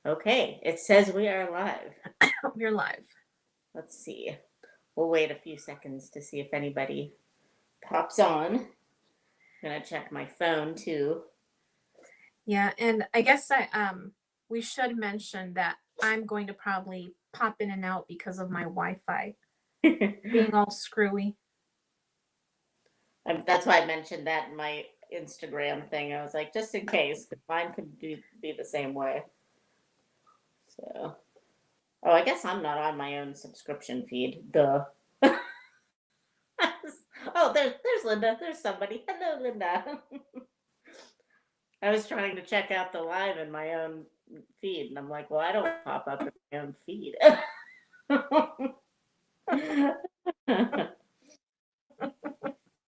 Okay, it says we are live. We're live. Let's see. We'll wait a few seconds to see if anybody pops on. I'm gonna check my phone too. Yeah, and I guess we should mention that I'm going to probably pop in and out because of my Wi-Fi being all screwy. That's why I mentioned that in my Instagram thing. I was like, just in case, 'cause mine could be the same way. So, oh, I guess I'm not on my own subscription feed. Duh. Oh, there's Linda. There's somebody. Hello, Linda. I was trying to check out the live in my own feed, and I'm like, well, I don't pop up in my own feed.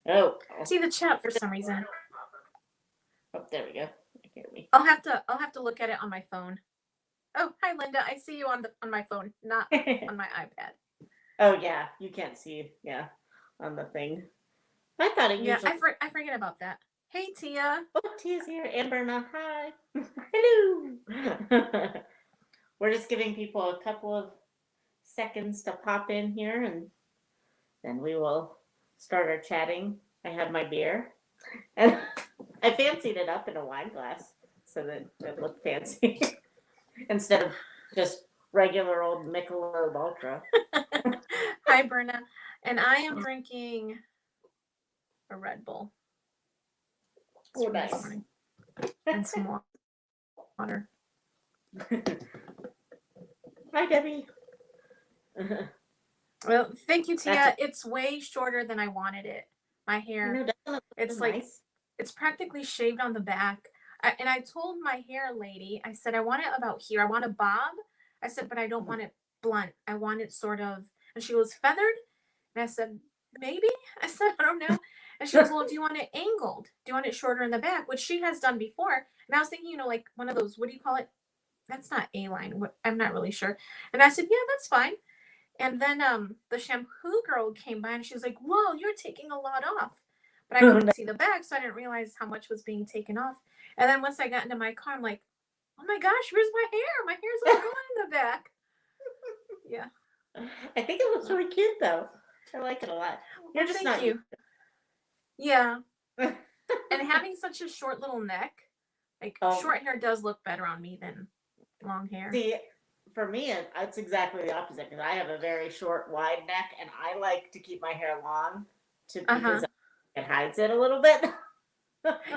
Oh, See the chat for some reason. oh, there we go. Hear me. I'll have to look at it on my phone. Oh, hi Linda. I see you on my phone, not on my iPad. Oh yeah, you can't see. Yeah, on the thing. I thought it Yeah, usually. I forget about that. Hey Tia. Oh, Tia's here. Amberna, hi. Hello. We're just giving people a couple of seconds to pop in here, and then we will start our chatting. I have my beer, and I fancied it up in a wine glass so that it looked fancy instead of just regular old Michelob Ultra. Hi Berna. And I am drinking a Red Bull. Oh, From this nice. morning. And some water. Hi, Debbie. Well, thank you, Tia. That's It's way shorter than I wanted it. My hair. doesn't it look It's so like nice? it's practically shaved on the back. And I told my hair lady, I said I want it about here. I want a bob. I said, but I don't want it blunt. I want it sort of. And she was feathered. And I said, maybe. I said, I don't know. And she goes, well, do you want it angled? Do you want it shorter in the back? Which she has done before. And I was thinking, like one of those. What do you call it? That's not A-line. I'm not really sure. And I said, yeah, that's fine. And then the shampoo girl came by and she was like, whoa, you're taking a lot off. But I couldn't see the back, so I didn't realize how much was being taken off. And then once I got into my car, I'm like, oh my gosh, where's my hair? My hair's all gone in the back. Yeah. I think it looks really cute though. I like it a lot. You're just Thank not you. Yeah. used And having such a short little neck, like Oh, short hair does look better on me than long hair. see, for me, it's exactly the opposite because I have a very short, wide neck, and I like to keep my hair long because Uh-huh. it hides it a little bit.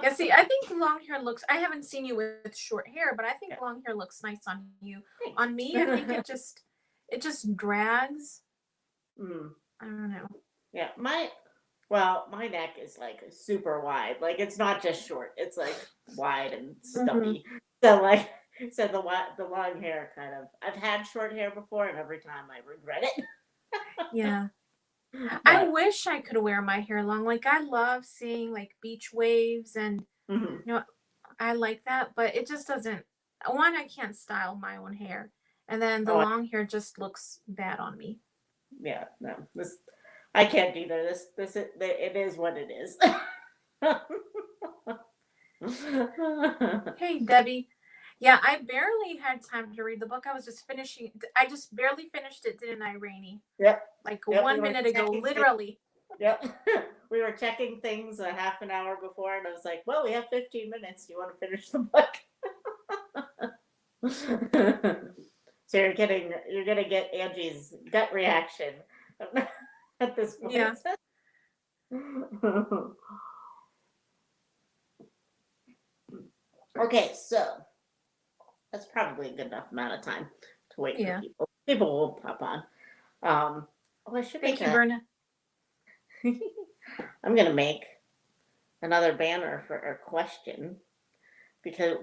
Yeah, see, I think long hair looks, I haven't seen you with short hair, but I think Yeah, long hair looks nice on you. thanks. On me, I think it just drags. Mm, I don't know. yeah, my neck is like super wide. Like it's not just short; it's like wide and Hmm. stumpy. So like, so the long hair kind of. I've had short hair before, and every time I regret it. Yeah. I But wish I could wear my hair long. Like I love seeing like beach waves and mhm. you know I like that, but it just doesn't one, I can't style my own hair. And then the Oh, long hair just looks bad on me. yeah, no, this I can't either. It is what it is. Hey, Debbie. Yeah, I barely had time to read the book. I just barely finished it, didn't I, Rainy? Yep, Like yep. We one were minute ago, checking things. literally. Yep, we were checking things a half an hour before, and I was like, "Well, we have 15 minutes. Do you want to finish the book?" So you're gonna get Angie's gut reaction at this Yeah. point. Okay, so that's probably a good enough amount of time to wait for Yeah. people. People will pop on. Oh, I should make Thank you, a. Berna. I'm gonna make another banner for our question because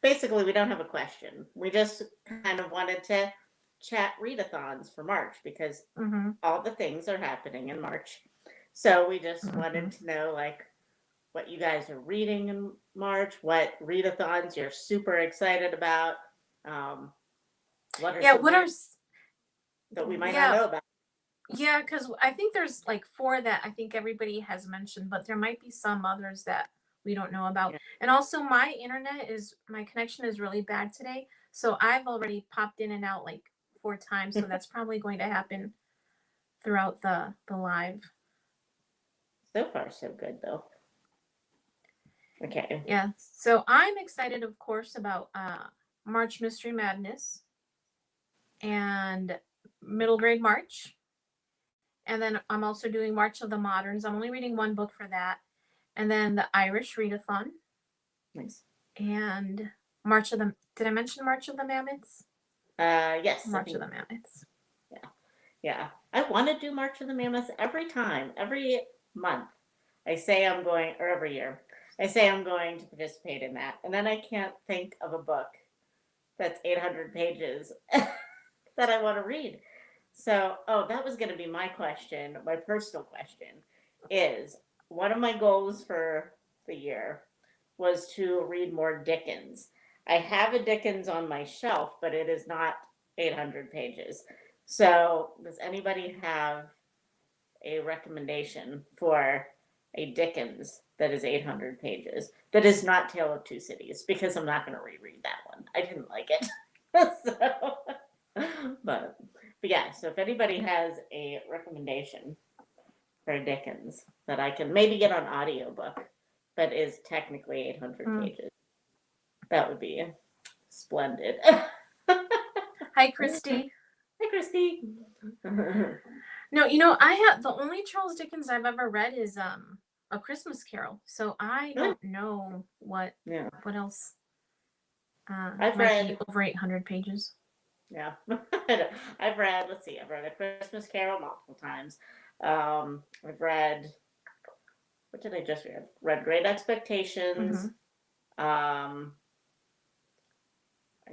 basically we don't have a question. We just kind of wanted to chat readathons for March because Mm-hmm. all the things are happening in March. So we just Mm-hmm. wanted to know like what you guys are reading in March, what readathons you're super excited about. Um, what are Yeah, some what new are that we might not yeah, know about? yeah, because I think there's like four that I think everybody has mentioned, but there might be some others that we don't know about. Yeah. And also my connection is really bad today. So I've already popped in and out like 4 times. So that's probably going to happen throughout the live. So far, so good, though. Okay. Yeah. So I'm excited, of course, about March Mystery Madness and Middle Grade March. And then I'm also doing March of the Moderns. I'm only reading one book for that. And then the Irish Readathon. Nice. And March of the, did I mention March of the Mammoths? Yes. March of the Mammoths. Yeah. Yeah. I want to do March of the Mammoths every month. I say I'm going, or every year, I say I'm going to participate in that. And then I can't think of a book that's 800 pages that I want to read. So, that was going to be my question. My personal question is one of my goals for the year was to read more Dickens. I have a Dickens on my shelf, but it is not 800 pages. So, does anybody have a recommendation for a Dickens that is 800 pages that is not Tale of Two Cities? Because I'm not going to reread that one. I didn't like it. but yeah, so if anybody has a recommendation for Dickens that I can maybe get on audiobook that is technically 800 pages, that would be splendid. Hi, Christy. Hi, Christy. No, I have the only Charles Dickens I've ever read is A Christmas Carol. So I don't know what else I've might read be over 800 pages. Yeah. I've read A Christmas Carol multiple times. I've read, what did I just read? Read Great Expectations. I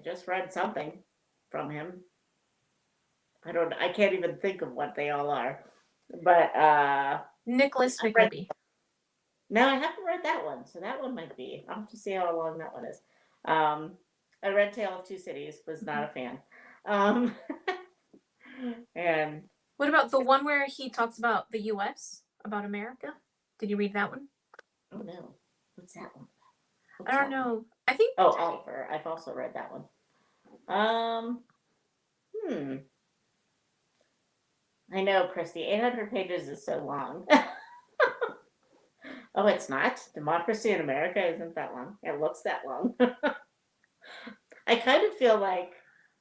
just read something from him. I can't even think of what they all are. But Nicholas Nickleby. No, I haven't read that one, so that one might be. I'll have to see how long that one is. I read Tale of Two Cities, was not a fan. And what about the one where he talks about the U.S., about America? Did you read that one? Oh no, what's that one? I don't know. I think. Oh, Oliver. I've also read that one. I know, Christy. 800 pages is so long. Oh, it's not. Democracy in America isn't that long. It looks that long. I kind of feel like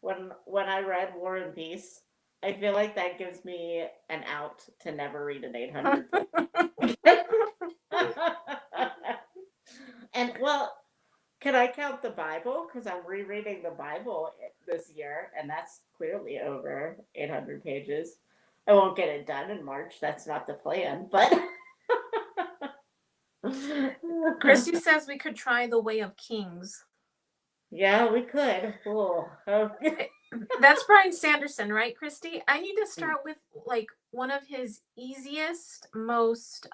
when I read War and Peace, I feel like that gives me an out to never read an 800 page. And well, can I count the Bible? Because I'm rereading the Bible this year, and that's clearly over 800 pages. I won't get it done in March. That's not the plan, but. Christy says we could try The Way of Kings. Yeah, we could. Oh, okay. That's Brian Sanderson, right, Christy? I need to start with like one of his easiest, most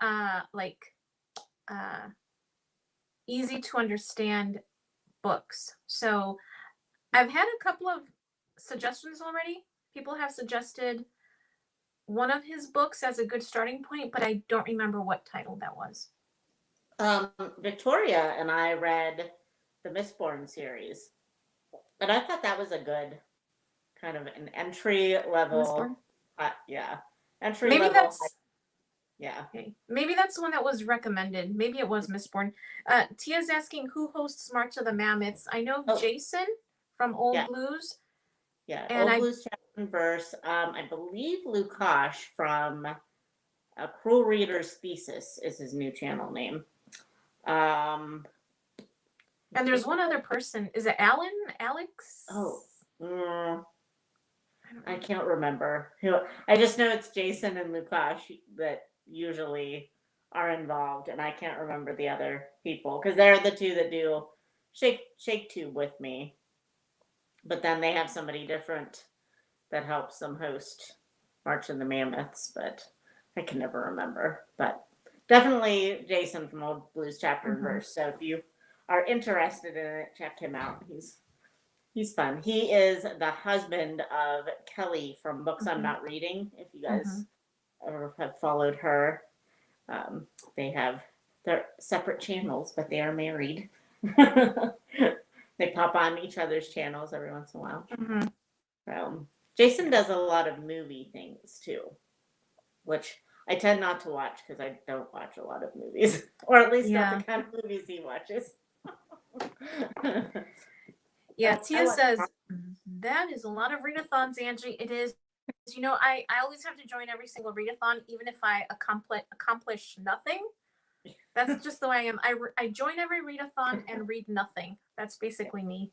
easy to understand books. So I've had a couple of suggestions already. People have suggested one of his books as a good starting point, but I don't remember what title that was. Victoria and I read the Mistborn series, and I thought that was a good kind of an entry level. Entry Maybe level. That's yeah. Okay. Maybe that's the one that was recommended. Maybe it was Mistborn. Tia's asking who hosts March of the Mammoths. I know Jason from Old Blues. Yeah, and Old Blues chapter and verse. I believe Lukash from Cruel Reader's Thesis is his new channel name. And there's one other person. Is it Alan? Alex? I can't remember. I just know it's Jason and Lukash that usually are involved, and I can't remember the other people because they're the two that do Shake Tube with me. But then they have somebody different that helps them host March of the Mammoths, but I can never remember. But definitely Jason from Old Blues chapter and verse. So if you are interested in it, check him out. He's fun. He is the husband of Kelly from Books I'm Not Reading. If you guys ever have followed her, they have They're separate channels, but they are married. They pop on each other's channels every once in a while. Jason does a lot of movie things too, which I tend not to watch because I don't watch a lot of movies, or at least not the kind of movies he watches. Yeah, Tia says that is a lot of readathons, Angie. It is. I always have to join every single readathon, even if I accomplish nothing. That's just the way I am. I join every readathon and read nothing. That's basically me.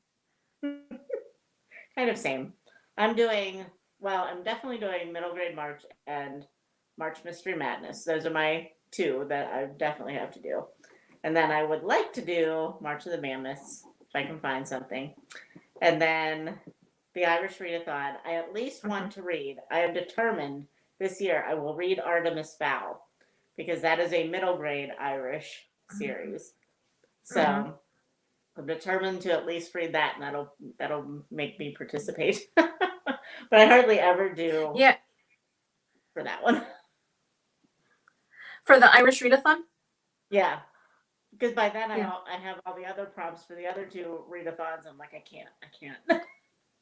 Kind of same. I'm definitely doing Middle Grade March and March Mystery Madness. Those are my two that I definitely have to do. And then I would like to do March of the Mammoths, if I can find something. And then the Irish Readathon, I at least want to read. I am determined this year I will read Artemis Fowl, because that is a middle grade Irish series. So I'm determined to at least read that, and that'll make me participate. But I hardly ever do. Yeah. For that one. For the Irish Readathon? Yeah. Because by then I have all the other prompts for the other two readathons. I'm like, I can't.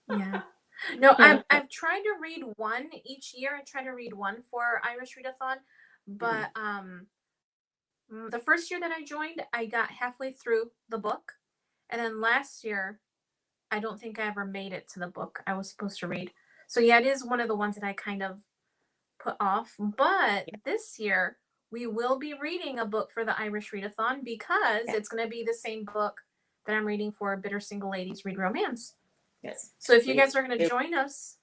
Yeah. No, I've tried to read one each year. I try to read one for Irish Readathon, but the first year that I joined, I got halfway through the book, and then last year, I don't think I ever made it to the book I was supposed to read. So yeah, it is one of the ones that I kind of put off. But this year, we will be reading a book for the Irish Readathon because it's going to be the same book that I'm reading for Bitter Single Ladies Read Romance. Yes. So if you guys are going to join us,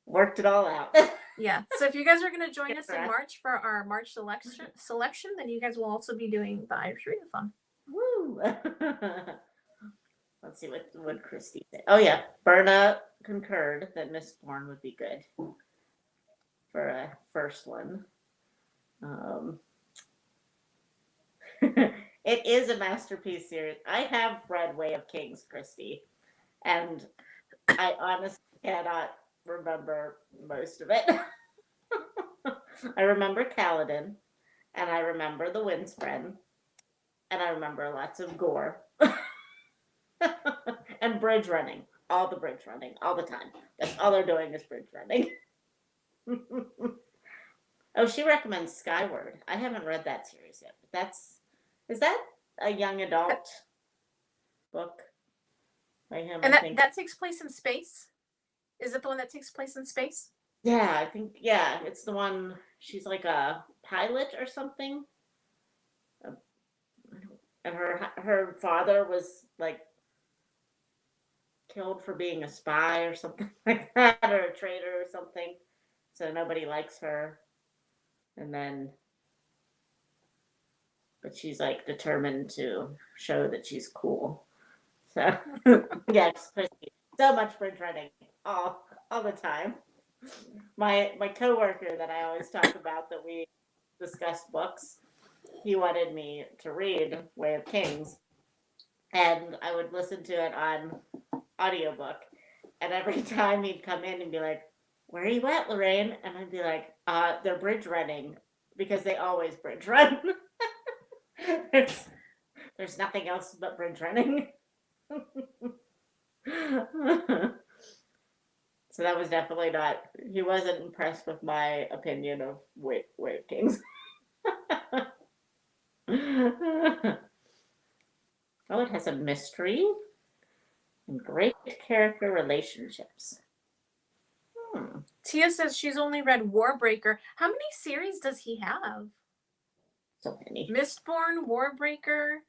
worked it all out. Yeah. So if you guys are going to join us in March for our March selection, then you guys will also be doing the Irish Readathon. Woo! Let's see, what would Christy say? Oh yeah, Berna concurred that Mistborn would be good for a first one. It is a masterpiece series. I have read Way of Kings, Christy, and I honestly cannot remember most of it. I remember Kaladin, and I remember the Windspren, and I remember lots of gore. And bridge running. All the bridge running, all the time. That's all they're doing is bridge running. Oh, she recommends Skyward. I haven't read that series yet. But is that a young adult book by him? And that takes place in space? Is it the one that takes place in space? Yeah, I think, it's the one, she's like a pilot or something. And her father was like killed for being a spy or something like that, or a traitor or something. So nobody likes her. And then, but she's like determined to show that she's cool. So, yeah, so much bridge running all the time. My coworker that I always talk about, that we discuss books, he wanted me to read Way of Kings, and I would listen to it on audiobook, and every time he'd come in and be like, "Where are you at, Lorraine?" And I'd be like, "They're bridge running," because they always bridge run. There's nothing else but bridge running. So that was definitely not, he wasn't impressed with my opinion of Way of Kings. Oh, it has a mystery and great character relationships. Tia says she's only read Warbreaker. How many series does he have? So many. Mistborn, Warbreaker.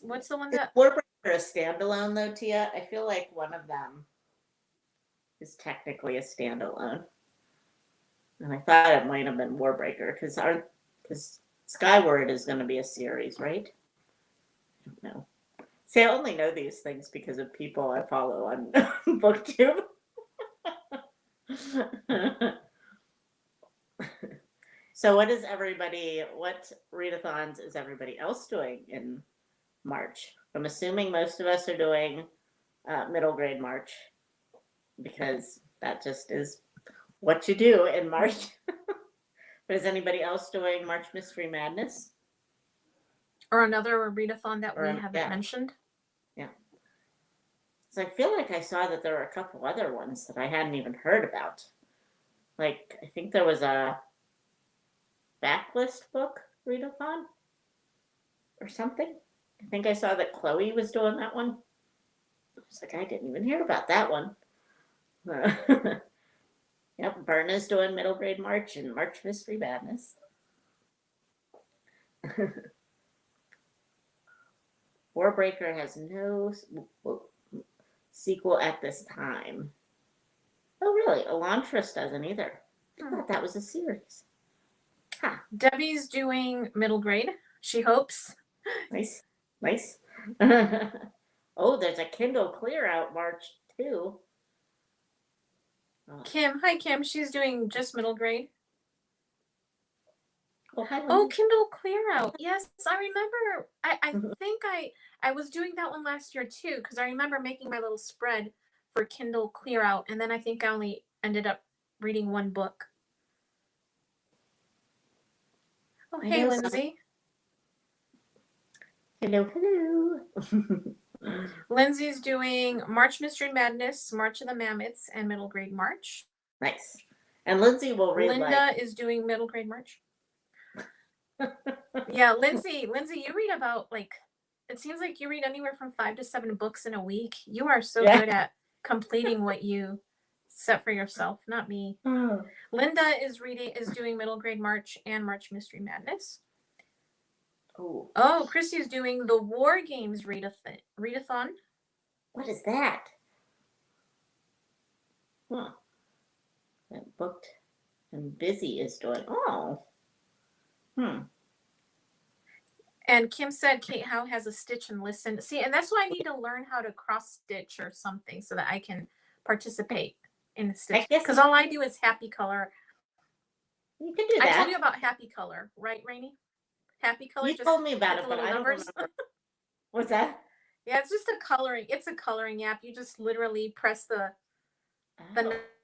What's the one that... Warbreaker a standalone though, Tia? I feel like one of them is technically a standalone. And I thought it might have been Warbreaker, because Skyward is going to be a series, right? I don't know. See, I only know these things because of people I follow on BookTube. So what readathons is everybody else doing in March? I'm assuming most of us are doing middle grade March, because that just is what you do in March. But is anybody else doing March Mystery Madness? Or another readathon that we Or haven't yeah, mentioned. yeah. So I feel like I saw that there were a couple other ones that I hadn't even heard about. Like I think there was a backlist book readathon or something. I think I saw that Chloe was doing that one. I was like, I didn't even hear about that one. Yep, Berna's doing middle grade March and March Mystery Madness. Warbreaker has no sequel at this time. Oh, really? Elantris doesn't either. I thought that was a series. Huh. Debbie's doing middle grade. She hopes. Nice. Nice. Oh, there's a Kindle Clear out March too. Kim. Hi, Kim. She's doing just middle grade. Oh, hi, Oh, Lindsay. Kindle Clear Out. Yes, I remember. I think I was doing that one last year too, because I remember making my little spread for Kindle Clear Out, and then I think I only ended up reading one book. Oh, hey, Lindsay. Hello, hello. Lindsay's doing March Mystery Madness, March of the Mammoths, and middle grade March. Nice. And Lindsay will read Linda is doing middle grade March. Yeah, Lindsay, you read about it seems like you read anywhere from 5 to 7 books in a week. You are so good at completing what you set for yourself, not me. Linda is doing middle grade March and March Mystery Madness. Oh, Christy's doing the War Games readathon. What is that? Huh. That booked and busy is doing. Oh. And Kim said Kate Howe has a stitch and listen. See, and that's why I need to learn how to cross stitch or something so that I can participate in the stitch. Because all I do is happy color. You can do that. I told you about happy color, right, Rainey? Happy color. You told me about it, but I don't remember. What's that? Yeah, it's just a coloring. It's a coloring app. You just literally press the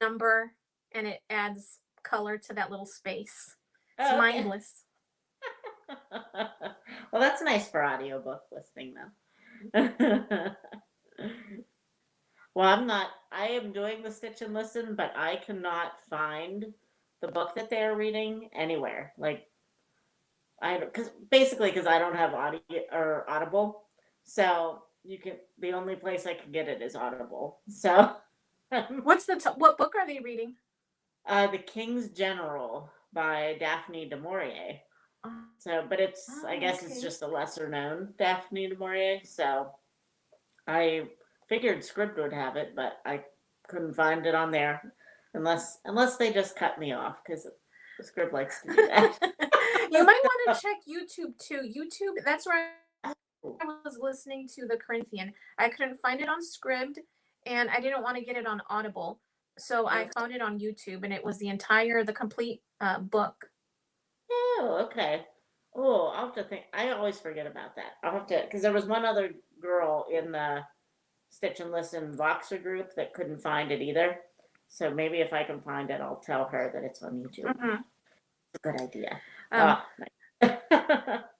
number, and it adds color to that little space. It's mindless. Well, that's nice for audiobook listening, though. Well, I am doing the stitch and listen, but I cannot find the book that they are reading anywhere. Like, because I don't have audio or Audible, so the only place I can get it is Audible. So, what book are they reading? The King's General by Daphne du Maurier. So, but I guess it's just a lesser known Daphne du Maurier. So, I figured Scribd would have it, but I couldn't find it on there, unless they just cut me off, because Scribd likes to do that. You might want to check YouTube too. YouTube, that's where I was listening to the Corinthian. I couldn't find it on Scribd, and I didn't want to get it on Audible, so I found it on YouTube, and it was the complete book. Oh, okay. Oh, I'll have to think. I always forget about that. I'll have to, because there was one other girl in the Stitch and Listen Voxer group that couldn't find it either. So maybe if I can find it, I'll tell her that it's on YouTube. Mm-hmm. Good idea. Nice.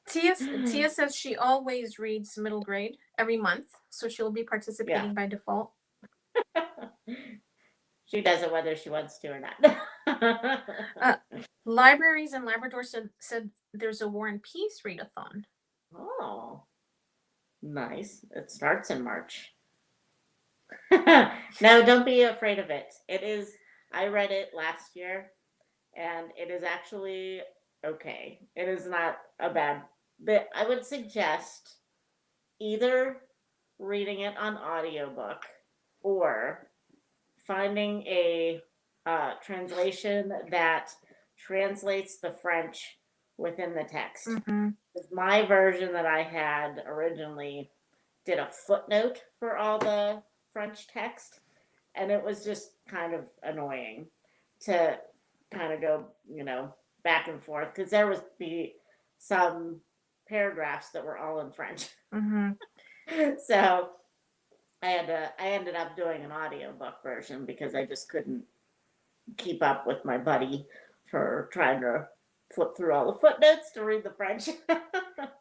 Tia says she always reads middle grade every month, so she'll be participating by default. She does it whether she wants to or not. Libraries in Labrador said there's a War and Peace readathon. Oh, nice. It starts in March. No, don't be afraid of it. It is, I read it last year, and it is actually okay. It is not a bad, but I would suggest either reading it on audiobook or finding a translation that translates the French within the text. Mm-hmm. My version that I had originally did a footnote for all the French text, and it was just kind of annoying to kind of go, back and forth, because there was some paragraphs that were all in French. Mm-hmm. So I ended up doing an audiobook version because I just couldn't keep up with my buddy for trying to flip through all the footnotes to read the French.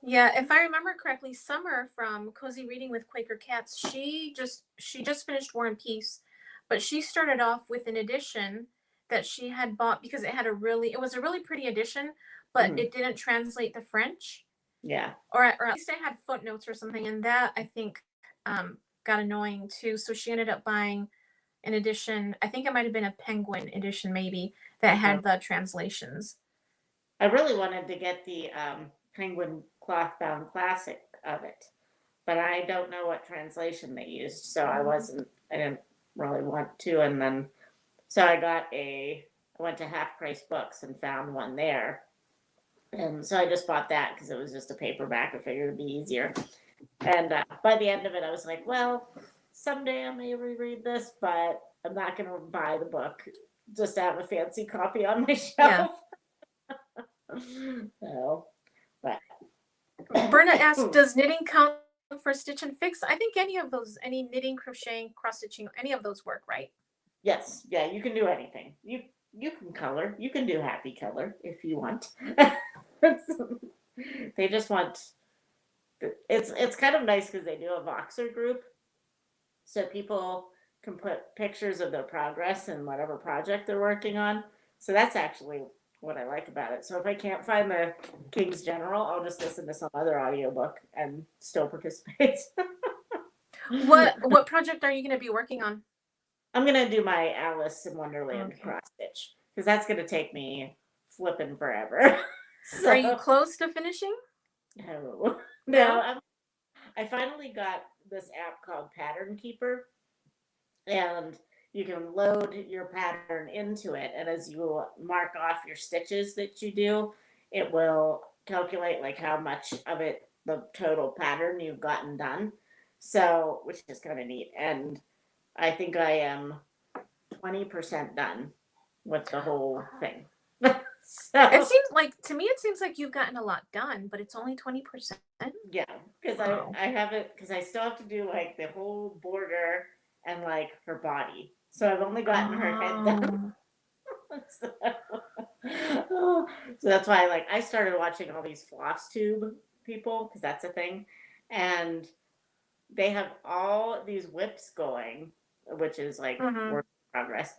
Yeah, if I remember correctly, Summer from Cozy Reading with Quaker Cats, she just finished War and Peace, but she started off with an edition that she had bought because it was a really pretty edition, but Mhm. it didn't translate the French, Yeah. or at least it had footnotes or something, and that I think got annoying too. So she ended up buying an edition. I think it might have been a Penguin edition, maybe, that Uh, had the translations. I really wanted to get the Penguin cloth bound classic of it, but I don't know what translation they used, so I didn't really want to. And then, so I went to Half Price Books and found one there. And so I just bought that because it was just a paperback. I figured it'd be easier. And by the end of it, I was like, well, someday I may reread this, but I'm not going to buy the book just to have a fancy copy on my Yeah. shelf. So, but Berna asked, does knitting count for stitch and fix? I think any of those, any knitting, crocheting, cross stitching, any of those work, right? yes, yeah, you can do anything. You can color. You can do happy color if you want. They just want it's kind of nice because they do a Voxer group, so people can put pictures of their progress and whatever project they're working on. So that's actually what I like about it. So if I can't find the King's General, I'll just listen to some other audiobook and still participate. What project are you going to be working on? I'm gonna do my Alice in Wonderland Okay. cross stitch because that's gonna take me flipping forever. Are you So close to finishing? no, no. No? I finally got this app called Pattern Keeper, and you can load your pattern into it, and as you mark off your stitches that you do, it will calculate like how much of it the total pattern you've gotten done. So, which is kind of neat. And I think I am 20% done with the whole thing. It So seems like, to me, it seems like you've gotten a lot done, but it's only 20%. yeah, because Wow. I have it because I still have to do like the whole border and like her body. So I've only gotten her head done. Oh. So, so that's why like I started watching all these floss tube people because that's a thing, and they have all these whips going, which is like Mm-hmm. work in progress.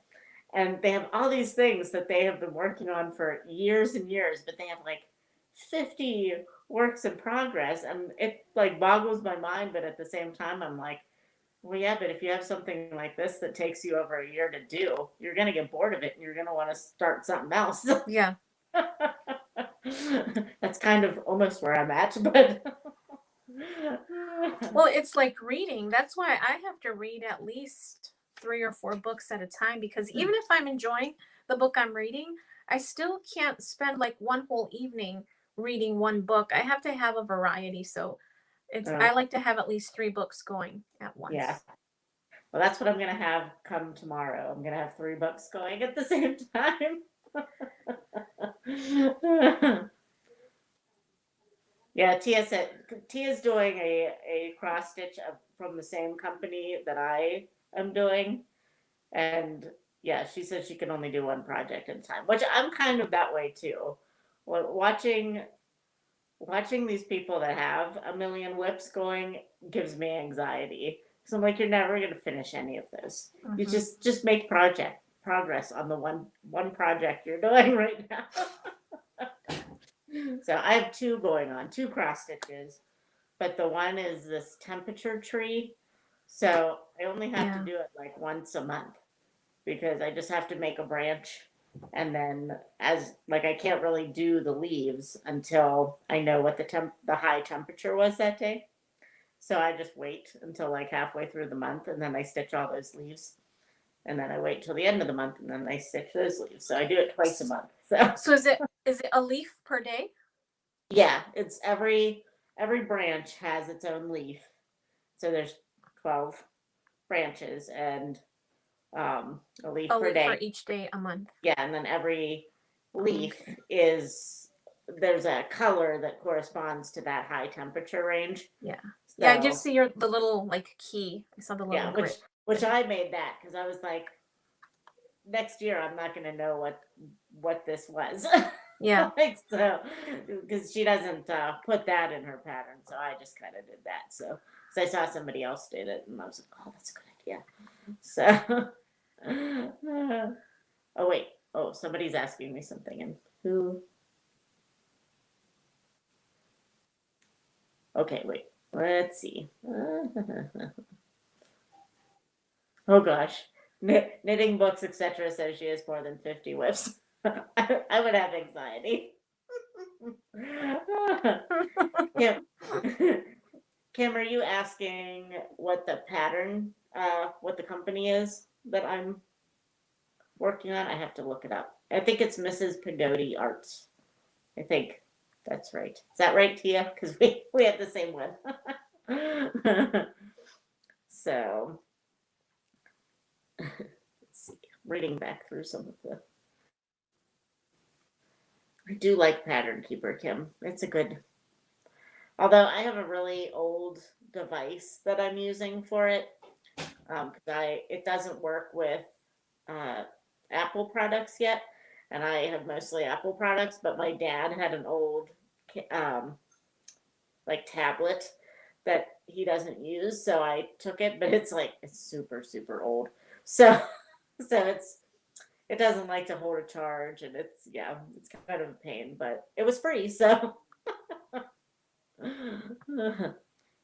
And they have all these things that they have been working on for years and years, but they have like 50 works in progress. And it like boggles my mind, but at the same time, I'm like, well, yeah, but if you have something like this that takes you over a year to do, you're going to get bored of it and you're going to want to start something else. Yeah. That's kind of almost where I'm at, but Well, it's like reading. That's why I have to read at least 3 or 4 books at a time, because even if I'm enjoying the book I'm reading, I still can't spend like one whole evening reading one book. I have to have a variety. So I like to have at least 3 books going at yeah. once. Well, that's what I'm going to have come tomorrow. I'm going to have 3 books going at the same time. Yeah, Tia's doing a cross stitch from the same company that I am doing. And yeah, she says she can only do one project at a time, which I'm kind of that way too. Watching these people that have a million whips going gives me anxiety. So I'm like, you're never gonna finish any of this. You Mm-hmm. just make project progress on the one project you're doing right now. So I have two going on, two cross stitches, but the one is this temperature tree. So I only have to Yeah. do it like once a month because I just have to make a branch, and then as like I can't really do the leaves until I know what the high temperature was that day. So I just wait until like halfway through the month and then I stitch all those leaves. And then I wait till the end of the month and then I stitch those leaves. So I do it twice a month. So So is it a leaf per day? yeah, it's every branch has its own leaf. So there's 12 branches and a leaf A per leaf for day. each day a month. Yeah, and then every leaf Okay. is there's a color that corresponds to that high temperature range. Yeah. Yeah, I did So see the little like key. I saw the little yeah, which grid. which I made that because I was like, next year I'm not going to know what this was. Yeah. Like so, because she doesn't put that in her pattern, so I just kind of did that. So I saw somebody else did it, and I was like, oh, that's a good idea. So, oh wait, oh somebody's asking me something, and who? Okay, wait, let's see. Oh gosh, knitting books, etc. says she has more than 50 whips. I would have anxiety. Kim, Kim, are you asking what the pattern, what the company is that I'm working on? I have to look it up. I think it's Mrs. Pagodi Arts. I think that's right. Is that right, Tia? Because we had the same one. So, let's see. Reading back through some of the. I do like Pattern Keeper, Kim. It's a good. Although I have a really old device that I'm using for it, it doesn't work with uh, Apple products yet, and I have mostly Apple products. But my dad had an old um, like tablet that he doesn't use, so I took it. But it's super super old, so it doesn't like to hold a charge, and it's kind of a pain. But it was free, so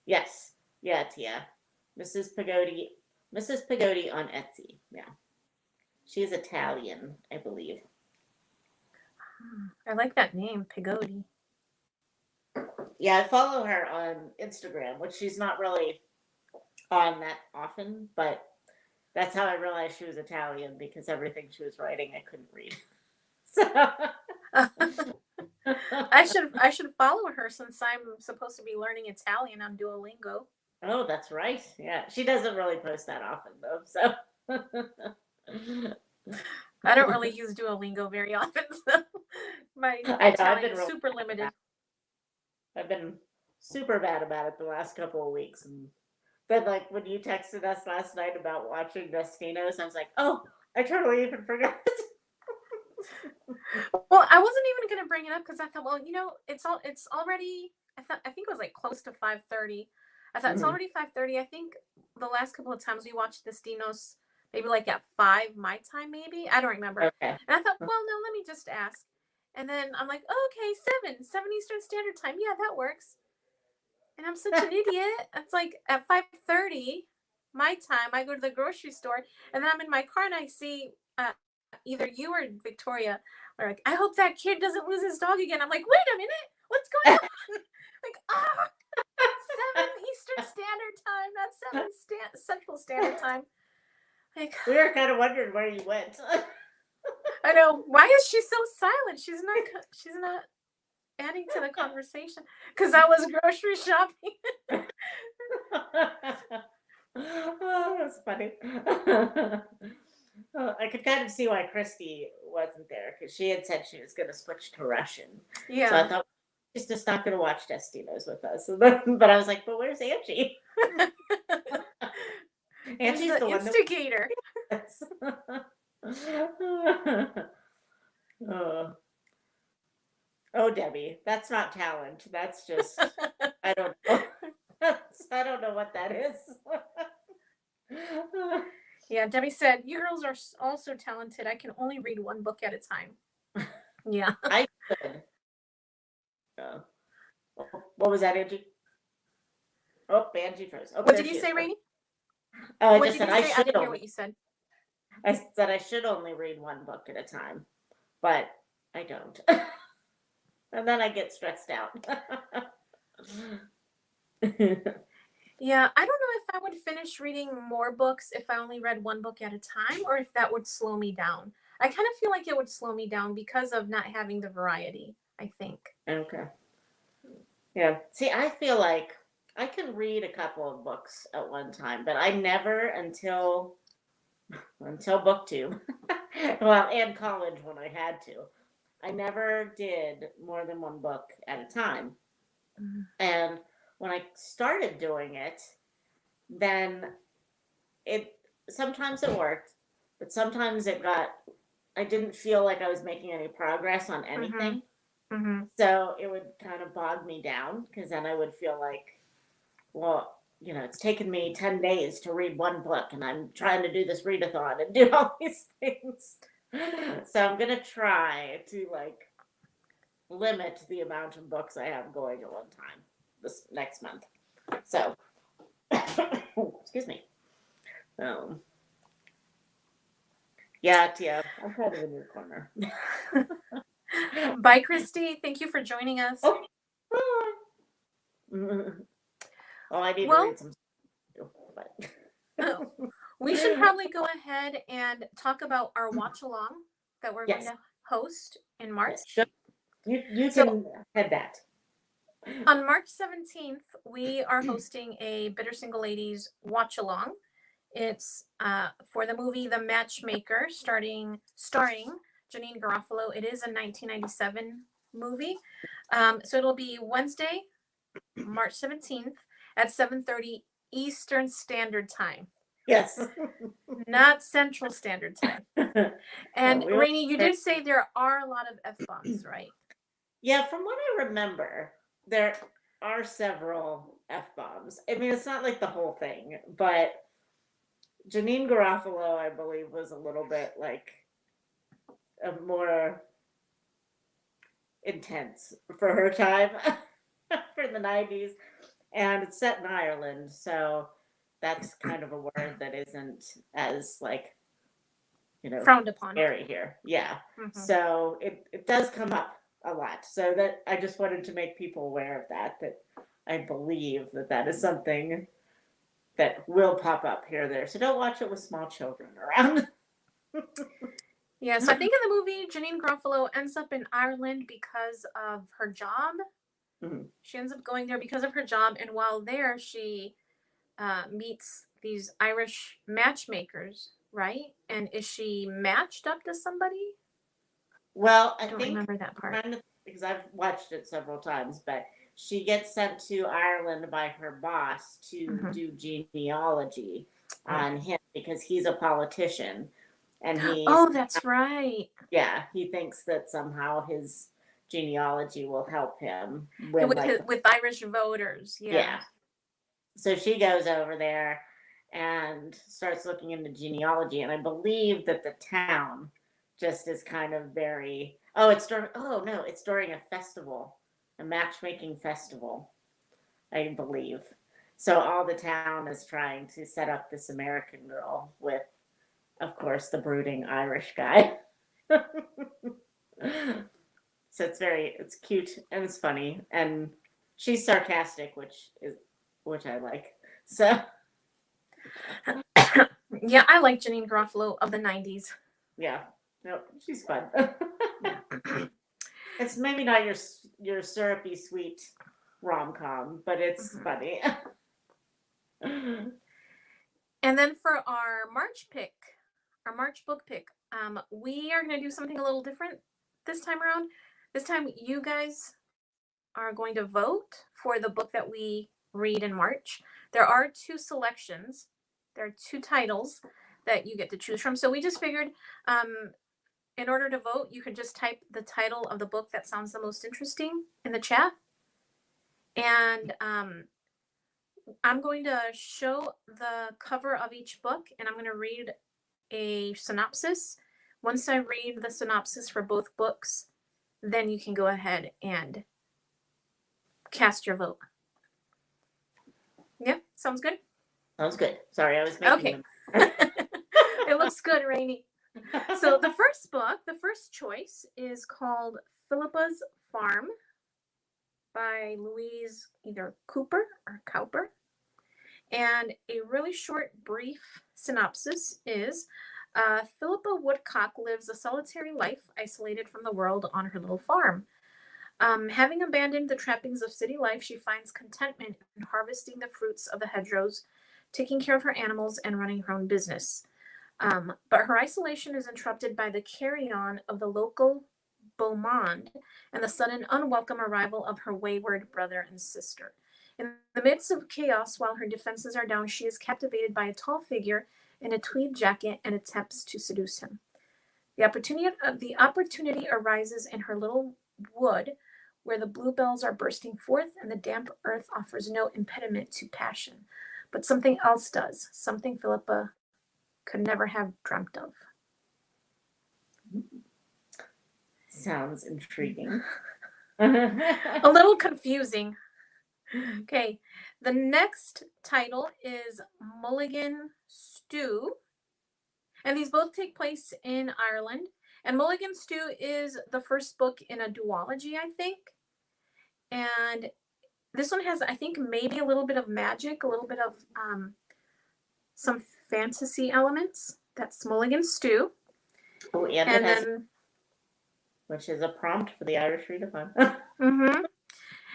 yes, yeah, Tia, Mrs. Pagodi, Mrs. Pagodi on Etsy. Yeah, she's Italian, I believe. I like that name, Pagodi. Yeah, I follow her on Instagram, which she's not really on that often, but that's how I realized she was Italian because everything she was writing I couldn't read. So I should follow her since I'm supposed to be learning Italian on Duolingo. oh, that's right. Yeah, she doesn't really post that often though. So I don't really use Duolingo very often, so my I know Italian is super limited. I've been super bad about it the last couple of weeks, and then like when you texted us last night about watching Destinos, I was like, oh, I totally even forgot. Well, I wasn't even gonna bring it up because I thought, well, it's already. I think it was like close to 5:30. I thought it's Mhm. already 5:30. I think the last couple of times we watched the Stinos, maybe like at 5 my time, maybe I don't remember. Okay. And I thought, well, no, let me just ask. And then I'm like, oh, okay, 7 Eastern Standard Time. Yeah, that works. And I'm such an idiot. It's like at 5:30 my time. I go to the grocery store, and then I'm in my car, and I see either you or Victoria are like, I hope that kid doesn't lose his dog again. I'm like, wait a minute, what's going on? Like, 7 Eastern Standard Time, not Central Standard Time. Like, We were kind of wondering where you went. I know, why is she so silent? She's not adding to the conversation because I was grocery shopping. Oh, that's funny. I could kind of see why Christy wasn't there because she had said she was going to switch to Russian. So I Yeah. thought she's just not going to watch Destinos with us. But I was like, but where's Angie? There's Angie's the the one that instigator. was. Oh. Oh, Debbie, that's not talent. That's just I don't know. I don't know what that is. Yeah, Debbie said, you girls are also talented. I can only read one book at a time. Yeah. I could. Uh, what was that, Angie? Oh, Angie froze. Oh, What there did you she is. say, Rainy? Oh, I What just did said you I say? I should didn't hear only. what you said. I said I should only read one book at a time, but I don't, and then I get stressed out. Yeah, I don't know if I would finish reading more books if I only read one book at a time or if that would slow me down. I kind of feel like it would slow me down because of not having the variety, I think. Okay. Yeah. See, I feel like I can read a couple of books at one time, but I never until booktube. Well, and college when I had to. I never did more than one book at a time. Mhm. And when I started doing it, then it sometimes it worked, but sometimes it got I didn't feel like I was making any progress on Mhm. anything. Mhm. So it would kind of bog me down because then I would feel like, well, it's taken me 10 days to read one book and I'm trying to do this readathon and do all these things. So I'm going to try to like limit the amount of books I have going at one time this next month. So, excuse me. Um, yeah, Tia, I'm kind of in your corner. Bye, Christy. Thank you for joining us. Okay. Oh, I need to Well, read some too, but we should probably go ahead and talk about our watch along that we're going yes, to host in yes. Go. March. You So, can head that. on March 17th, we are hosting a Bitter Single Ladies watch along. It's for the movie The Matchmaker, starring Janine Garofalo. It is a 1997 movie. So it'll be Wednesday, March 17th at 7:30 Eastern Standard Time, Yes. not Central Standard Time. No, And we will. Rainey, you did say there are a lot of F-bombs, right? Yeah, from what I remember, there are several F bombs. I mean, it's not like the whole thing, but Janine Garofalo, I believe, was a little bit like a more intense for her time for the 90s. And it's set in Ireland, so that's kind of a word that isn't as like, Frowned upon. scary here. Yeah. Mm-hmm. So it does come up a lot. So that I just wanted to make people aware of that I believe that is something that will pop up here or there. So don't watch it with small children around. Yeah, so I think in the movie, Janine Garofalo ends up in Ireland because of her job. Mm-hmm. She ends up going there because of her job, and while there, she meets these Irish matchmakers, right? And is she matched up to somebody? Well, I I don't think remember that part. because I've watched it several times, but she gets sent to Ireland by her boss to do genealogy on him because he's a politician and Oh, that's right. he thinks that somehow his genealogy will help him win With Irish voters, yeah. yeah. So she goes over there and starts looking into genealogy, and I believe that the town just is kind of very it's during a festival, a matchmaking festival, I believe. So all the town is trying to set up this American girl with, of course, the brooding Irish guy. So it's cute and it's funny and she's sarcastic, which I like. So Yeah, I like Janine Garofalo of the 90s. yeah, no, she's fun. It's maybe not your syrupy sweet rom-com, but it's funny. And then for our March book pick, we are going to do something a little different this time around. This time, you guys are going to vote for the book that we read in March. There are two selections. There are two titles that you get to choose from. So we just figured, in order to vote, you could just type the title of the book that sounds the most interesting in the chat, and I'm going to show the cover of each book, and I'm going to read a synopsis. Once I read the synopsis for both books, then you can go ahead and cast your vote. Yeah, sounds good? Sounds good. Sorry, I was making them. It looks good, Rainey. So the first choice is called Philippa's Farm by Louise either Cooper or Cowper. And a really short, brief synopsis is Philippa Woodcock lives a solitary life isolated from the world on her little farm. Having abandoned the trappings of city life, she finds contentment in harvesting the fruits of the hedgerows, taking care of her animals, and running her own business. But her isolation is interrupted by the carry-on of the local beau monde and the sudden unwelcome arrival of her wayward brother and sister. In the midst of chaos, while her defenses are down, she is captivated by a tall figure in a tweed jacket and attempts to seduce him. The opportunity arises in her little wood, where the bluebells are bursting forth, and the damp earth offers no impediment to passion. But something else does, something Philippa could never have dreamt of. Sounds intriguing. A little confusing. Okay, the next title is Mulligan Stew, and these both take place in Ireland. And Mulligan Stew is the first book in a duology, I think. And this one has, I think, maybe a little bit of magic, a little bit of some fantasy elements. That's Mulligan Stew. Oh, and And it has, then, which is a prompt for the Irish readathon.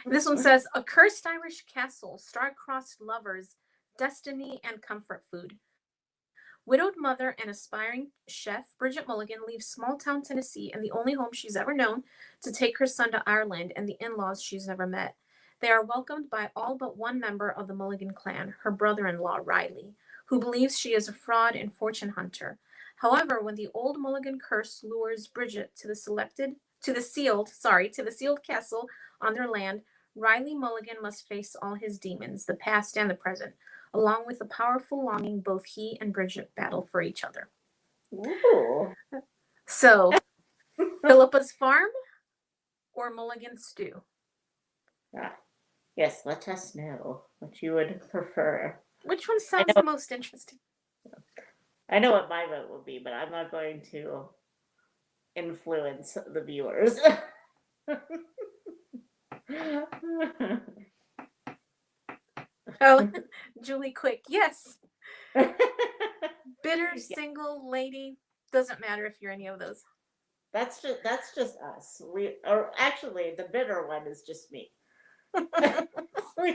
This one says, a cursed Irish castle, star-crossed lovers, destiny and comfort food. Widowed mother and aspiring chef Bridget Mulligan leaves small-town Tennessee and the only home she's ever known to take her son to Ireland and the in-laws she's never met. They are welcomed by all but one member of the Mulligan clan, her brother-in-law Riley, who believes she is a fraud and fortune hunter. However, when the old Mulligan curse lures Bridget to the sealed castle on their land, Riley Mulligan must face all his demons, the past and the present, along with the powerful longing both he and Bridget battle for each other. Ooh. So, Philippa's Farm or Mulligan Stew? Yes, let us know what you would prefer. Which one sounds the most interesting? I know what my vote will be, but I'm not going to influence the viewers. Oh, Julie Quick, yes. Bitter, single, lady, doesn't matter if you're any of those. That's just us. Or actually, the bitter one is just me. we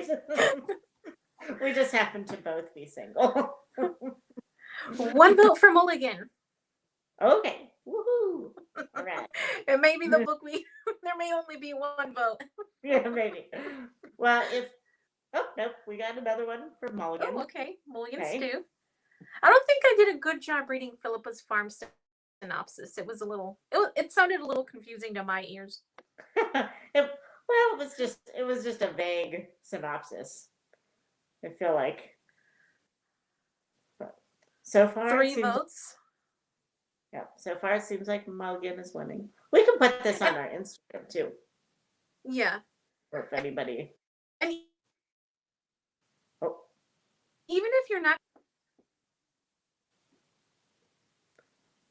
just happen to both be single. One vote for Mulligan. Okay. Woohoo. All right. It may be the book there may only be one vote. Yeah, maybe. Well, nope, we got another one for Mulligan. Oh, okay. Mulligan Stew. I don't think I did a good job reading Philippa's Farm synopsis. It sounded a little confusing to my ears. It was just a vague synopsis. I feel like. But so far, 3 votes. Yeah, so far it seems like Mulligan is winning. We can put this on our Instagram too. Yeah. Or if anybody. And even if you're not.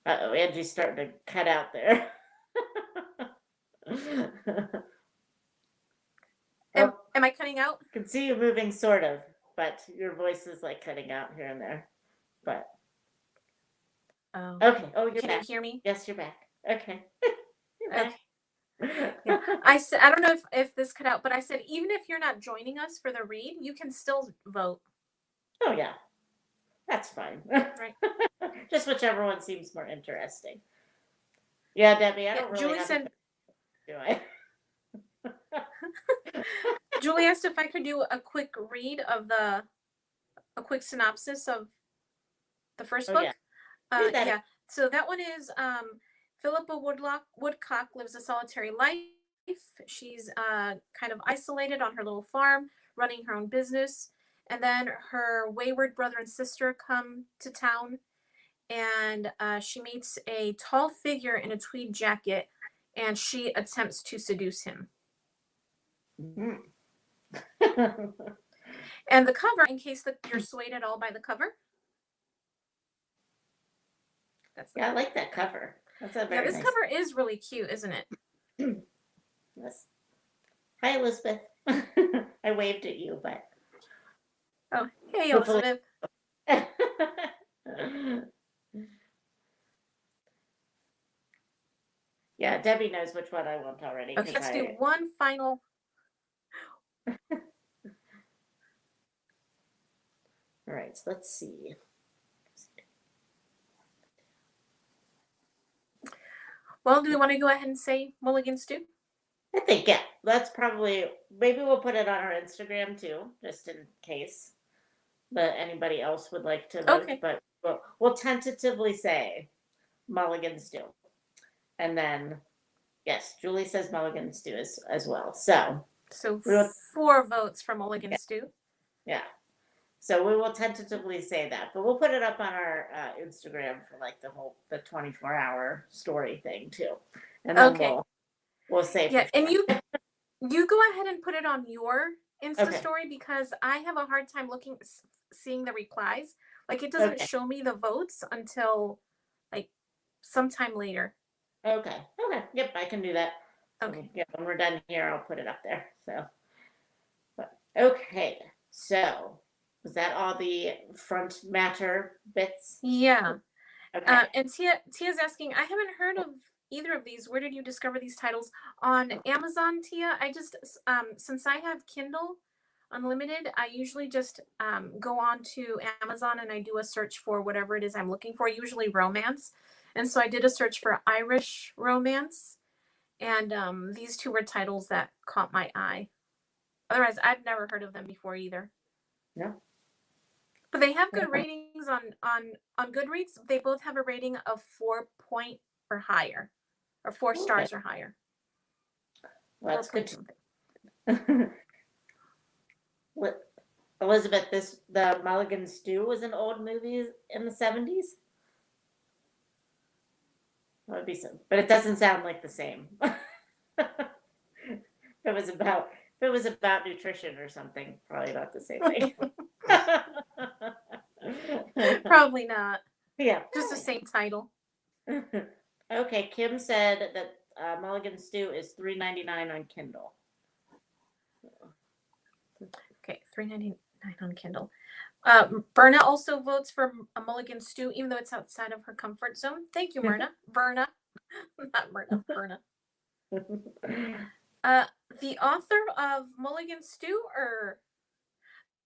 Uh-oh, Angie's starting to cut out there. Am I cutting out? I can see you moving, sort of, but your voice is like cutting out here and there. But oh, okay. Oh, you're can back. you hear me? Yes, you're back. Okay. You're back. Okay. Yeah. I said, I don't know if this cut out, but I said even if you're not joining us for the read, you can still vote. Oh yeah, that's fine. Right. Just whichever one seems more interesting. Yeah, Debbie, I don't really Julie have said, do I? Julie asked if I could do a quick read of a quick synopsis of the first book. Yeah. So that one is Philippa Woodcock lives a solitary life. She's kind of isolated on her little farm, running her own business. And then her wayward brother and sister come to town, and she meets a tall figure in a tweed jacket, and she attempts to seduce him. Mm-hmm. And the cover, in case you're swayed at all by the cover. I like that cover. That's a very this nice cover is really cute, isn't it? Yes. Hi, Elizabeth. I waved at you, but. Oh, hey, Elizabeth. Yeah, Debbie knows which one I want already. Okay, let's do one final. All right, so let's see. Well, do we want to go ahead and say Mulligan Stew? I think, yeah, that's probably, maybe we'll put it on our Instagram too, just in case that anybody else would like to vote. Okay. But we'll tentatively say Mulligan Stew. And then, yes, Julie says Mulligan Stew as well. So So we will, 4 votes for Mulligan Stew. yeah. So we will tentatively say that, but we'll put it up on our Instagram for like the 24-hour story thing too, and then Okay. we'll say Yeah, for and sure. you go ahead and put it on your Insta Okay. story because I have a hard time seeing the replies. Like it doesn't Okay. show me the votes until like sometime later. Okay. Okay. Yep, I can do that. So Okay. yeah, when we're done here, I'll put it up there. So, but okay. So was that all the front matter bits? Yeah. Okay. And Tia's asking, I haven't heard of either of these. Where did you discover these titles? On Amazon, Tia. I just since I have Kindle Unlimited, I usually just go on to Amazon and I do a search for whatever it is I'm looking for, usually romance. And so I did a search for Irish romance, and these 2 were titles that caught my eye. Otherwise, I've never heard of them before either. No. But they have good ratings on Goodreads. They both have a rating of 4 point or higher, or 4 Okay. stars or higher. Well, that's good. Something. Elizabeth, the Mulligan Stew was an old movie in the 70s. That would be some, but it doesn't sound like the same. if it was about nutrition or something, probably not the same thing. Probably not. Yeah, Just the same title. Okay, Kim said that Mulligan Stew is $3.99 on Kindle. Okay, $3.99 on Kindle. Berna also votes for a Mulligan Stew, even though it's outside of her comfort zone. Thank you, Myrna. Berna. Not Myrna, Berna. The author of Mulligan Stew, or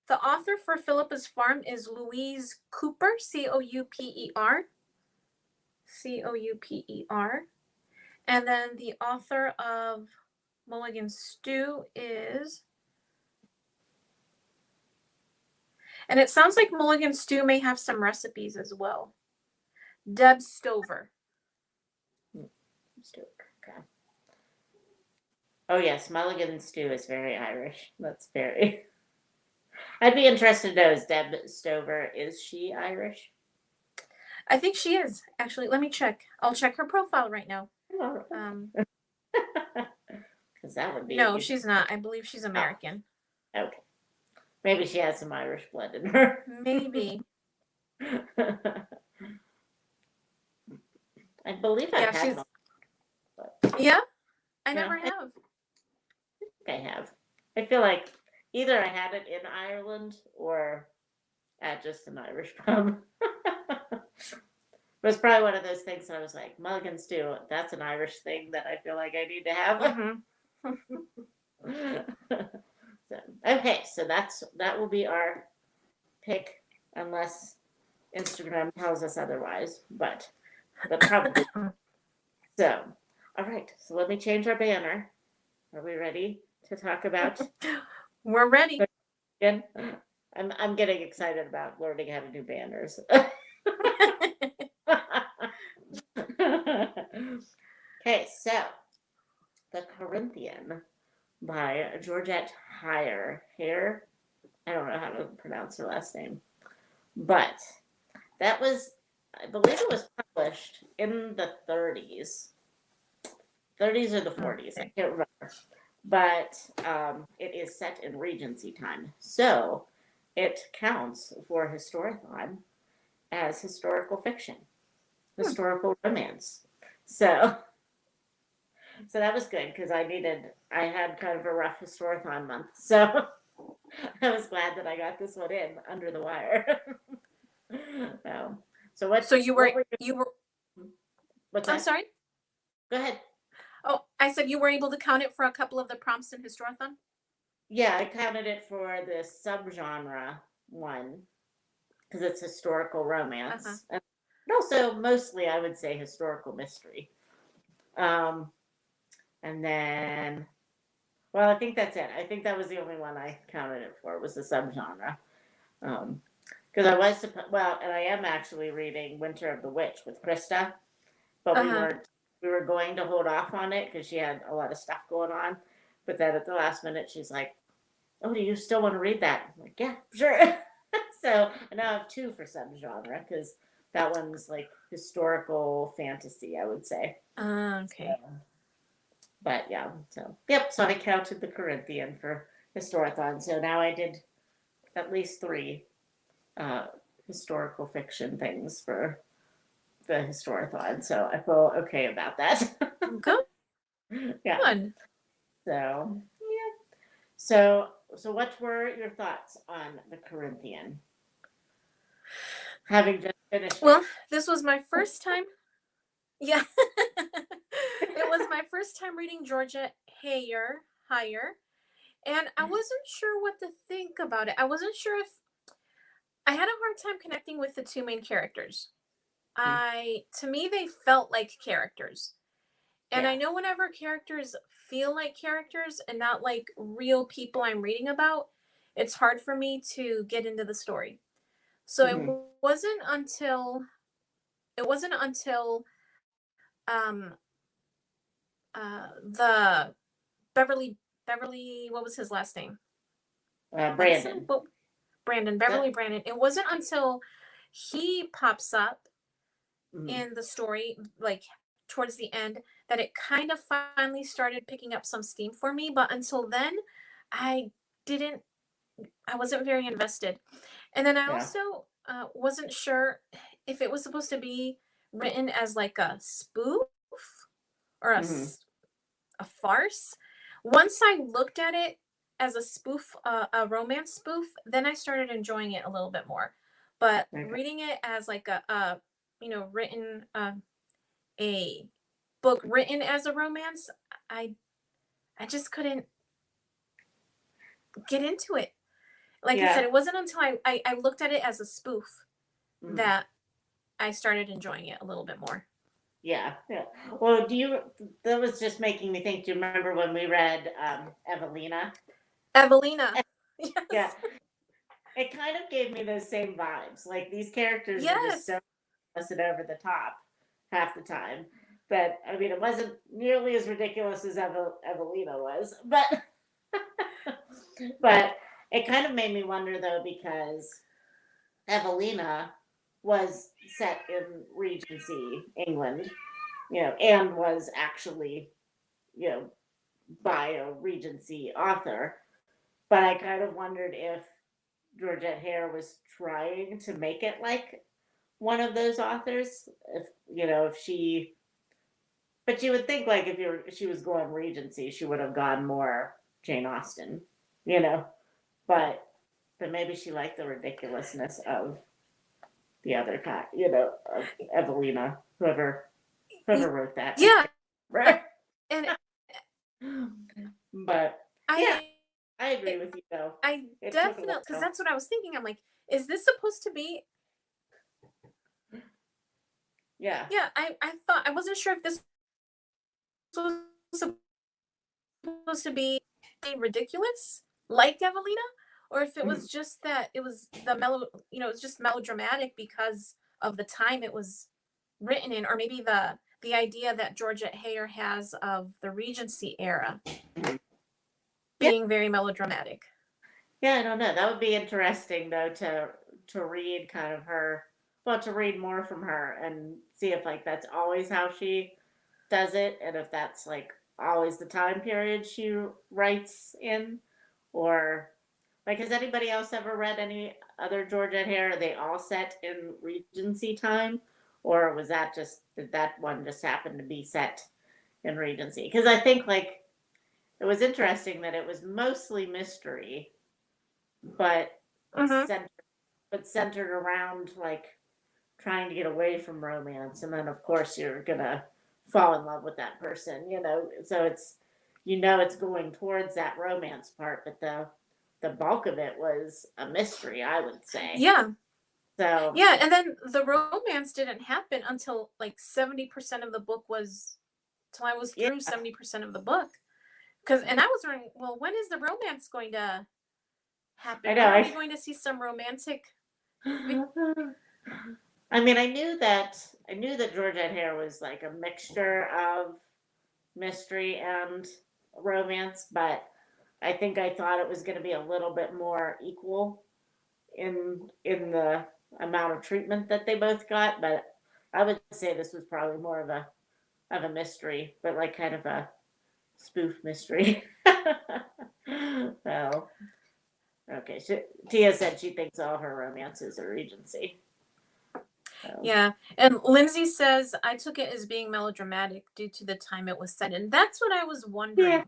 the author for Philippa's Farm, is Louise Cooper, Couper. Couper. And then the author of Mulligan Stew is, and it sounds like Mulligan Stew may have some recipes as well, Deb Stover. Okay. Oh yes, Mulligan Stew is very Irish. That's very. I'd be interested to know, is Deb Stover, is she Irish? I think she is. Actually, let me check. I'll check her profile right now. Because that would be. No, she's not. I believe she's American. Oh. Okay. Maybe she has some Irish blood in her. Maybe. I believe I've had it. Yeah, I never have. I think I have. I feel like either I had it in Ireland or at just an Irish pub. It was probably one of those things that I was like, Mulligan Stew, that's an Irish thing that I feel like I need to have. So, okay, so that will be our pick, unless Instagram tells us otherwise, but probably. So, all right, so let me change our banner. Are we ready to talk about? We're ready. Again, I'm getting excited about learning how to do banners. Okay, so The Corinthian by Georgette Hare. I don't know how to pronounce her last name, but that was, I believe it was published in the 30s or the 40s. I can't remember, but it is set in Regency time, so it counts for Historathon as historical fiction, historical romance. So that was good because I had kind of a rough Historathon month. So I was glad that I got this one in under the wire. So what? So you were. What's that? I'm sorry. Go ahead. Oh, I said you were able to count it for a couple of the prompts in Historathon? Yeah, I counted it for the subgenre one because it's historical romance. And also mostly I would say historical mystery. And then, well, I think that's it. I think that was the only one I counted it for, was the subgenre. Because I was and I am actually reading Winter of the Witch with Krista, but we weren't we were going to hold off on it because she had a lot of stuff going on. But then at the last minute, she's like, "Oh, do you still want to read that?" I'm like, "Yeah, sure." So I now have two for subgenre because that one's like historical fantasy, I would say. Okay. But yeah, so yep. So I counted the Corinthian for Historathon. So now I did at least three uh, historical fiction things for the Historathon. So I feel okay about that. Good. Yeah. So yeah. So what were your thoughts on the Corinthian? Having just finished Well, it. this was my first time. Yeah. It was my first time reading Georgia Higher, and I wasn't sure what to think about it. I wasn't sure if I had a hard time connecting with the two main characters. To me they felt like characters. And Yeah. I know whenever characters feel like characters and not like real people I'm reading about, it's hard for me to get into the story. So Hmm. it wasn't until um the Beverly, what was his last name? Benson? Brandon. Well, Brandon, That. Beverly Brandon. It wasn't until he pops up Mhm. in the story, like towards the end, that it kind of finally started picking up some steam for me. But until then, I didn't, I wasn't very invested. And then I Yeah. also wasn't sure if it was supposed to be written as like a spoof or Hmm. a farce. Once I looked at it as a spoof, a romance spoof, then I started enjoying it a little bit more. But Okay. reading it as like written, a book written as a romance, I I just couldn't get into it. Like I said, Yeah. it wasn't until I looked at it as a spoof Hmm. that I started enjoying it a little bit more. Yeah. Yeah. Well, do you? That was just making me think. Do you remember when we read Evelina? Evelina. Yeah. Yes. It kind of gave me those same vibes. Like these characters were just Yes. so busted over the top half the time. But I mean, it wasn't nearly as ridiculous as Evelina was. But it kind of made me wonder though because Evelina was set in Regency England, and was actually, you know, by a Regency author. But I kind of wondered if Georgette Hare was trying to make it like one of those authors. If she, but you would think like she was going Regency, she would have gone more Jane Austen, you know. But but maybe she liked the ridiculousness of the other kind, of Evelina, whoever wrote that. I Yeah. can't remember. And But yeah, I I agree with you though. I It took a definitely, because while. that's what I was thinking. I'm like, is this supposed to be? Yeah. Yeah, I thought I wasn't sure if this was supposed to be ridiculous like Evelina, or if it Mhm. was just that it was the mellow, it was just melodramatic because of the time it was written in, or maybe the idea that Georgette Hare has of the Regency era Mhm. Yeah. being very melodramatic. Yeah, I don't know. That would be interesting though to read kind of her, well, to read more from her and see if like that's always how she does it, and if that's like always the time period she writes in, or like has anybody else ever read any other Georgette Hare? Are they all set in Regency time, or was that just did that one just happen to be set in Regency? Because I think like it was interesting that it was mostly mystery, but Mm-hmm. centered centered around like trying to get away from romance, and then of course you're gonna fall in love with that person. So it's going towards that romance part, but the bulk of it was a mystery, I would say. Yeah, So yeah, and then the romance didn't happen until like 70% of the book was till I was yeah, through 70% of the book. And I was wondering, well, when is the romance going to I happen? know. When are we going to see some romantic? I mean, I knew that George Hare was like a mixture of mystery and romance, but I think I thought it was going to be a little bit more equal in the amount of treatment that they both got. But I would say this was probably more of a mystery, but like kind of a spoof mystery. So okay, Tia said she thinks all her romances are Regency. So. Yeah. And Lindsay says, I took it as being melodramatic due to the time it was set in. That's what I was wondering. Yeah.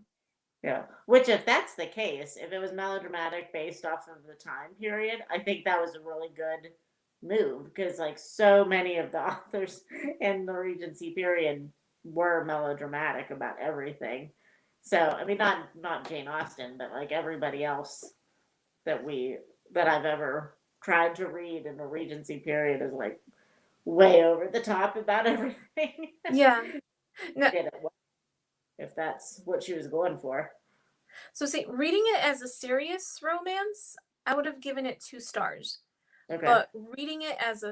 Yeah. Which, if that's the case, if it was melodramatic based off of the time period, I think that was a really good move because, like, so many of the authors in the Regency period were melodramatic about everything. So, I mean, not Jane Austen, but like everybody else that I've ever tried to read in the Regency period is like way over the top about everything. Yeah. No, Did it well, if that's what she was going for. so see, reading it as a serious romance, I would have given it 2 stars. Okay. But reading it as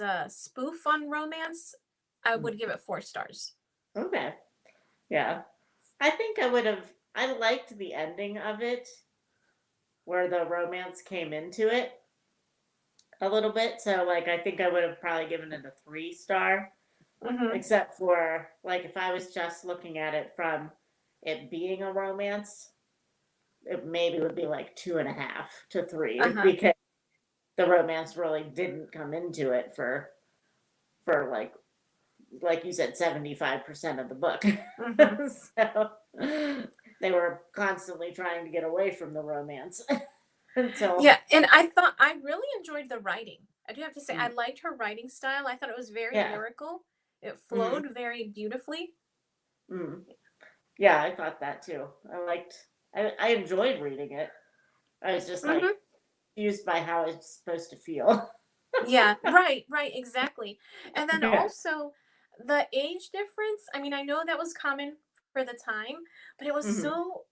a spoof on romance, I would give it 4 stars. Okay. Yeah. I think I liked the ending of it where the romance came into it a little bit. So, like, I think I would have probably given it a 3 star, Mm-hmm. except for, like, if I was just looking at it from it being a romance, it maybe would be like 2.5 to 3 Uh-huh. because the romance really didn't come into it for like you said, 75% of the book. Mm-hmm. So they were constantly trying to get away from the romance until. Yeah, and I really enjoyed the writing. I do have to say, I Mm, liked her writing style. I thought it was very yeah. lyrical. It Mm, flowed very beautifully. mm. Yeah, I thought that too. I enjoyed reading it. I was just like Mm-hmm. confused by how it's supposed to feel. Yeah, right, exactly. And then Yeah. also the age difference. I mean, I know that was common for the time, but it was Hmm. so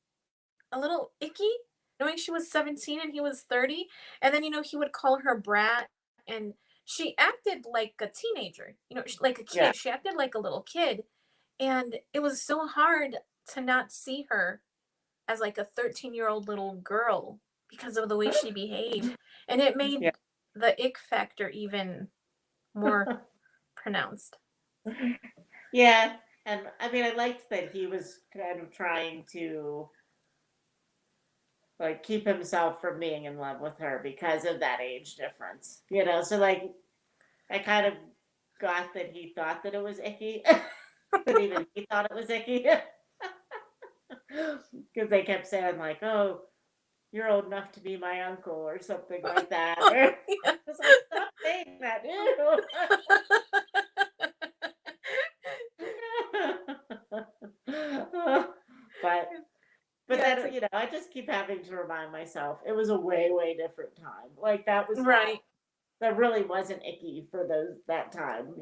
a little icky knowing she was 17 and he was 30. And then, he would call her brat, and she acted like a teenager, like a Yeah. kid. She acted like a little kid. And it was so hard to not see her as like a 13-year-old little girl because of the way she behaved. And it made Yeah. the ick factor even more pronounced. Yeah. And I mean, I liked that he was kind of trying to like keep himself from being in love with her because of that age difference. So like I kind of got that he thought that it was icky. That even he thought it was icky. Because they kept saying like, "Oh, you're old enough to be my uncle" or something like that. Or I Yeah. was like, "Stop saying that, ew." but but Yeah, it's then like, I just keep having to remind myself it was a way different time. Like that was not right, that really wasn't icky for that time.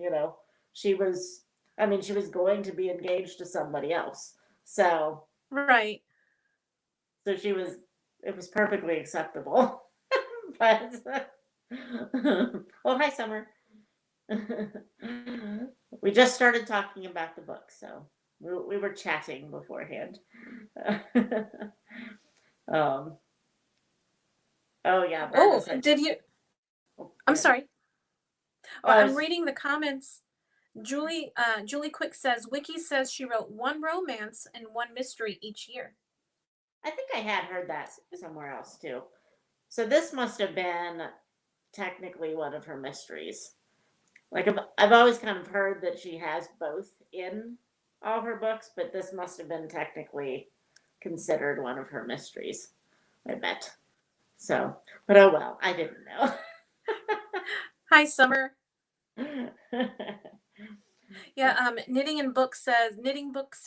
She was I mean, she was going to be engaged to somebody else. right. So it was perfectly acceptable. But oh, hi Summer. We just started talking about the book, so we were chatting beforehand. um oh yeah, Brenda Oh, said did you? oh, I'm yeah. sorry. Oh, I I'm was reading the comments. Julie Quick says Wiki says she wrote one romance and one mystery each year. I think I had heard that somewhere else too. So this must have been technically one of her mysteries. Like I've always kind of heard that she has both in all her books, but this must have been technically considered one of her mysteries. I bet. So, but oh well, I didn't know. Hi, Summer. Yeah, knitting books,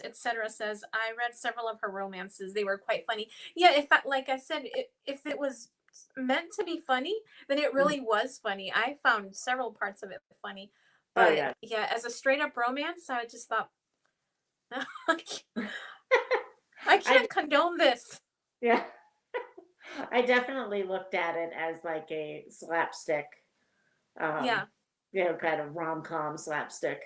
etc. says I read several of her romances. They were quite funny. Yeah, like I said, if it was meant to be funny, then it really was funny. I found several parts of it funny, Oh but yeah. yeah, as a straight up romance, I just thought I I can't condone this. yeah. I definitely looked at it as like a slapstick um Yeah, kind of rom-com slapstick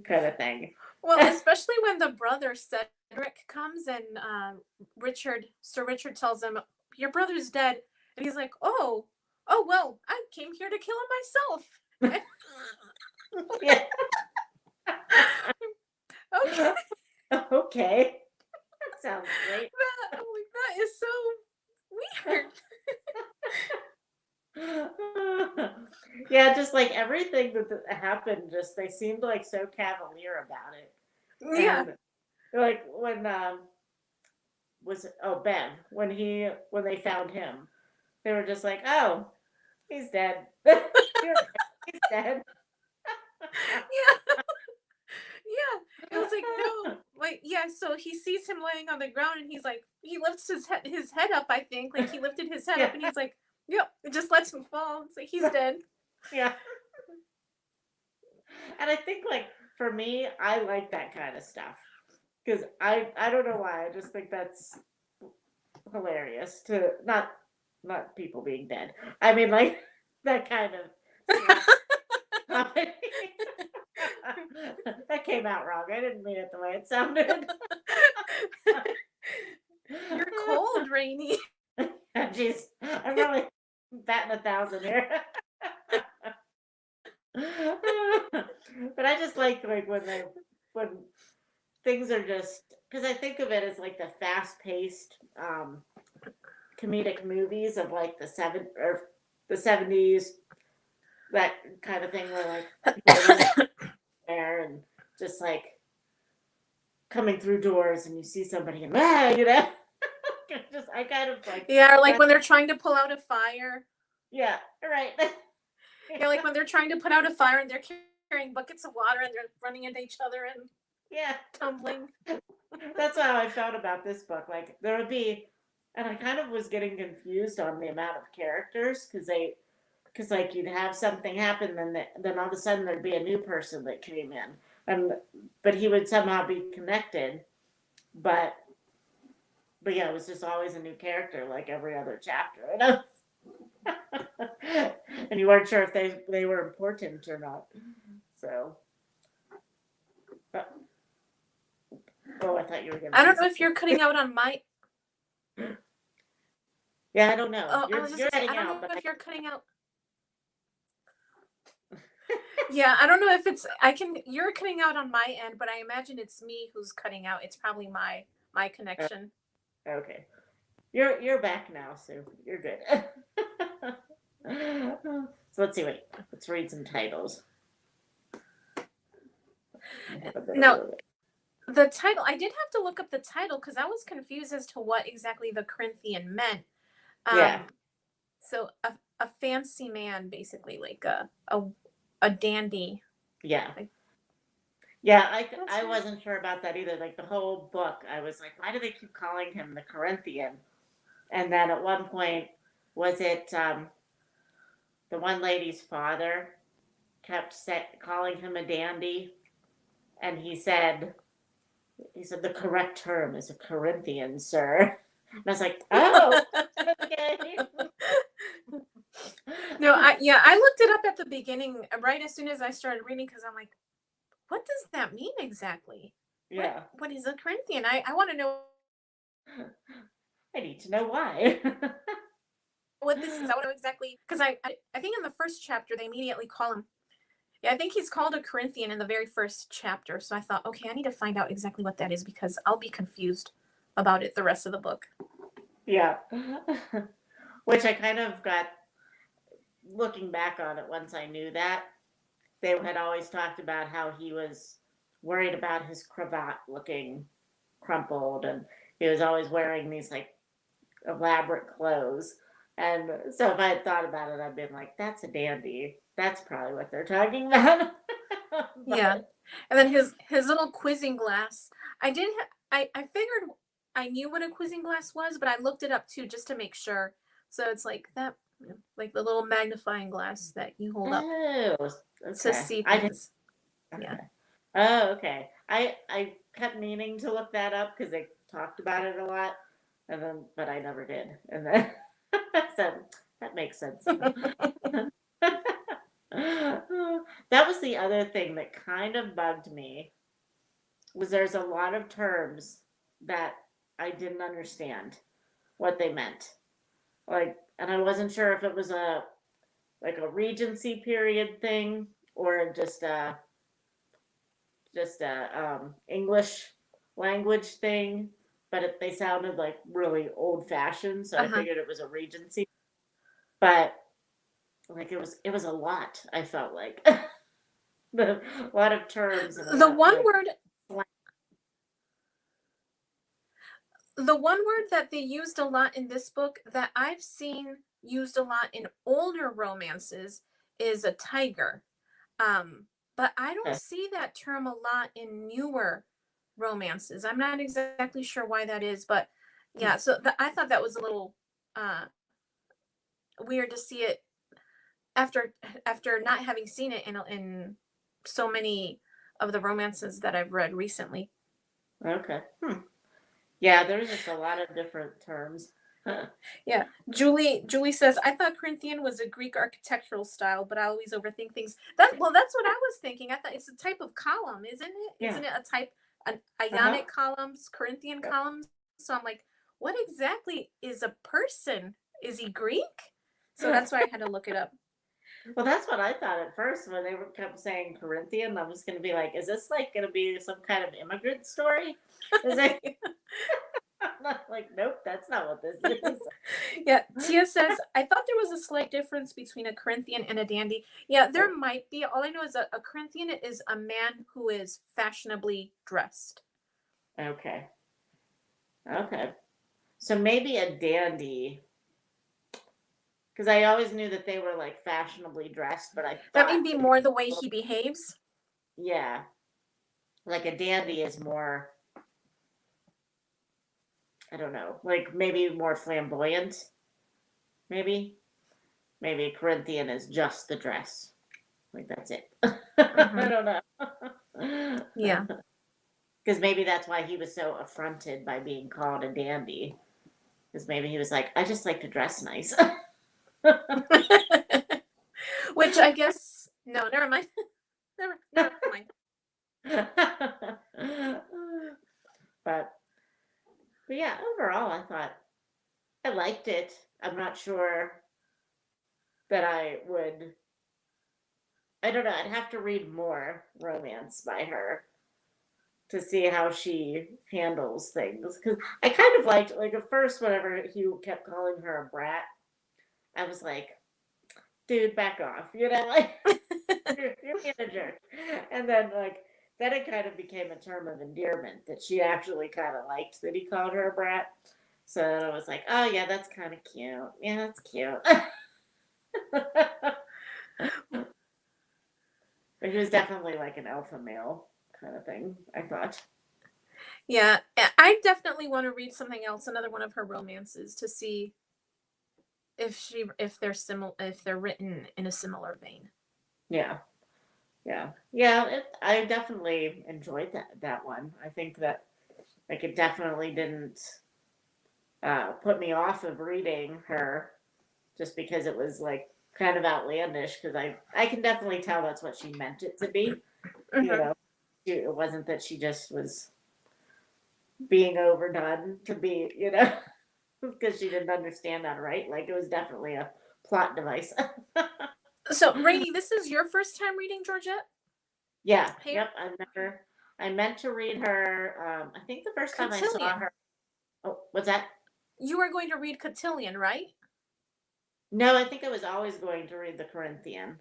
kind of thing. Well, especially when the brother Cedric comes and Sir Richard tells him, "Your brother's dead," and he's like, "Oh well, I came here to kill him myself." Yeah. Okay, Okay. That sounds great. I'm like, that is so weird. Yeah, just like everything that happened, just they seemed like so cavalier about it. Yeah. And like when was it, oh, Ben, when they found him, they were just like, "Oh, he's dead." You're right, he's dead. Yeah. Yeah. It was like, no, like, yeah, so he sees him laying on the ground and he's like, he lifts his head up, I think. Like he lifted his head Yeah. up and he's like, yep, it just lets him fall. It's like he's dead. Yeah. And I think like for me, I like that kind of stuff because I don't know why. I just think that's hilarious to not people being dead. I mean like that kind of slap comedy. That came out wrong. I didn't mean it the way it sounded. You're cold, Rainy. Jeez, I'm really batting 1,000 here. But I just like when things are just because I think of it as like the fast paced comedic movies of like the 70s, that kind of thing where like people are running there and just like coming through doors and you see somebody and just I kind of like Yeah, or like that. when they're trying to pull out a fire. Yeah, right. Yeah, like when they're trying to put out a fire and they're carrying buckets of water and they're running into each other and Yeah. tumbling. That's how I felt about this book. Like there would be, and I kind of was getting confused on the amount of characters because like you'd have something happen, then all of a sudden there'd be a new person that came in, and but he would somehow be connected, but yeah, it was just always a new character, like every other chapter, and you weren't sure if they were important or not. So, but, oh, I thought you were going to I say don't know something. if you're cutting out on my. Yeah, I don't know. Oh, I was just You're gonna say, I heading don't out, know but if you're cutting out. Yeah, I don't know if it's. I can. You're cutting out on my end, but I imagine it's me who's cutting out. It's probably my connection. okay. You're back now, Sue. You're good. So let's see. Wait, let's read some titles. Now, the title. I did have to look up the title because I was confused as to what exactly the Corinthian meant. Yeah, Um, so a fancy man, basically, like a dandy. yeah, Like, yeah. that's I right. wasn't sure about that either. Like the whole book, I was like, why do they keep calling him the Corinthian? And then at one point, was it the one lady's father kept calling him a dandy, and he said the correct term is a Corinthian, sir. And I was like, oh, okay. No, I looked it up at the beginning, right as soon as I started reading, because I'm like, what does that mean exactly? Yeah, What is a Corinthian? I want to know I need to know why. what this is. I want to know exactly because I think in the first chapter they immediately call him. Yeah, I think he's called a Corinthian in the very first chapter. So I thought, okay, I need to find out exactly what that is because I'll be confused about it the rest of the book. Yeah. Which I kind of got looking back on it once I knew that. They had always talked about how he was worried about his cravat looking crumpled and he was always wearing these like elaborate clothes. And so if I had thought about it, I'd been like, that's a dandy. That's probably what they're talking about. Yeah, But and then his little quizzing glass. I figured I knew what a quizzing glass was, but I looked it up too just to make sure. So it's like that, like the little magnifying glass that you hold up oh, to okay. see I didn't. things. Yeah. Okay. Oh, okay. I kept meaning to look that up because they talked about it a lot, and then but I never did. And then so that makes sense now. that was the other thing that kind of bugged me was there's a lot of terms that I didn't understand what they meant. Like, and I wasn't sure if it was a like a regency period thing or just a English language thing, but they sounded like really old fashioned, so I Uh-huh. figured it was a regency. But like it was a lot. I felt like a lot of terms and a The lot one like word slang. the one word that they used a lot in this book that I've seen used a lot in older romances is a tiger. But I don't see that term a lot in newer romances. I'm not exactly sure why that is, but yeah, so I thought that was a little uh weird to see it after not having seen it in so many of the romances that I've read recently. Okay. Yeah, there's just a lot of different terms. Yeah. Julie says, I thought Corinthian was a Greek architectural style, but I always overthink things. That's what I was thinking. I thought it's a type of column, isn't it? Yeah. Isn't it a type an Uh-huh. Ionic columns, Corinthian columns? So I'm like, what exactly is a person? Is he Greek? So that's why I had to look it up. Well, that's what I thought at first when they were kept saying Corinthian. I was going to be like, is this like going to be some kind of immigrant story? Is it? I'm not like, nope, that's not what this is. Yeah, Tia says, I thought there was a slight difference between a Corinthian and a dandy. Yeah, there might be. All I know is a Corinthian is a man who is fashionably dressed. Okay. Okay. So maybe a dandy, because I always knew that they were like fashionably dressed, but I That may thought, be more the way he behaves. yeah, like a dandy is more, I don't know, like maybe more flamboyant, maybe. Maybe Corinthian is just the dress. Like that's it. I Hmm. don't know. Yeah. Because maybe that's why he was so affronted by being called a dandy. Because maybe he was like, I just like to dress nice. Which I guess, no, never mind. Never mind. but but yeah, overall I thought I liked it. I'm not sure that I would. I don't know. I'd have to read more romance by her to see how she handles things. Because I kind of liked, like, at first, whenever he kept calling her a brat, I was like, dude, back off. Like, you're being a jerk. And then it kind of became a term of endearment that she actually kind of liked that he called her a brat. So I was like, oh, yeah, that's kind of cute. Yeah, that's cute. But he was definitely like an alpha male kind of thing, I thought. Yeah, I definitely want to read something else, another one of her romances, to see if they're written in a similar vein. Yeah. Yeah. I definitely enjoyed that one. I think that like it definitely didn't put me off of reading her just because it was like kind of outlandish because I can definitely tell that's what she meant it to be. You Hmm. know, it wasn't that she just was being overdone to be, because she didn't understand that, right? Like it was definitely a plot device. So, Rainey, this is your first time reading Georgette Yeah, Hare? yep. I meant to read her. I think the first time I saw Cotillion. her. Oh, what's that? You are going to read Cotillion, right? No, I think I was always going to read the Corinthian,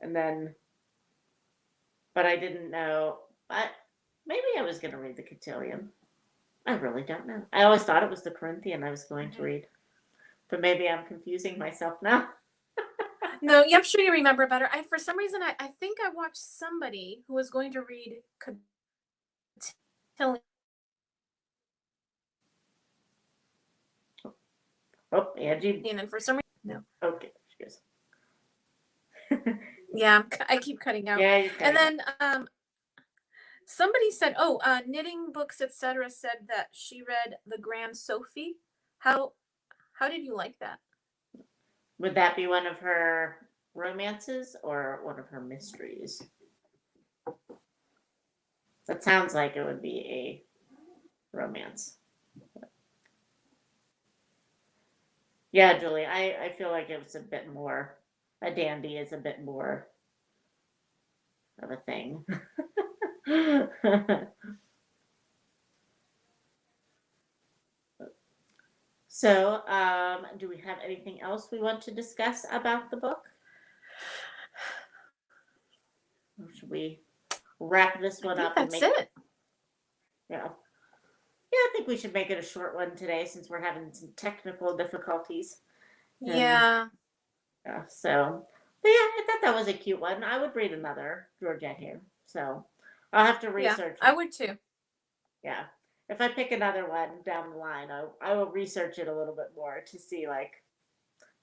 and then, but I didn't know. But maybe I was going to read the Cotillion. I really don't know. I always thought it was the Corinthian I was going to Hmm. read, but maybe I'm confusing myself now. No, yeah, I'm sure you remember better. For some reason, I think I watched somebody who was going to read Cotillion, Oh, Angie. and for some reason, no. Okay, she goes. Yeah, I keep cutting out. Yeah, you're And cutting out. then somebody said, "Oh, knitting books, etc." Said that she read The Grand Sophie. How how did you like that? Would that be one of her? romances or one of her mysteries? That sounds like it would be a romance. Yeah, Julie, I feel like it was a bit more, a dandy is a bit more of a thing. So, do we have anything else we want to discuss about the book? Or should we wrap this I one think up and that's make, it. yeah. Yeah, I think we should make it a short one today since we're having some technical difficulties. And Yeah. yeah, so, but yeah, I thought that was a cute one. I would read another Georgette here. So I'll have to Yeah. research. I would too. Yeah. If I pick another one down the line, I will research it a little bit more to see like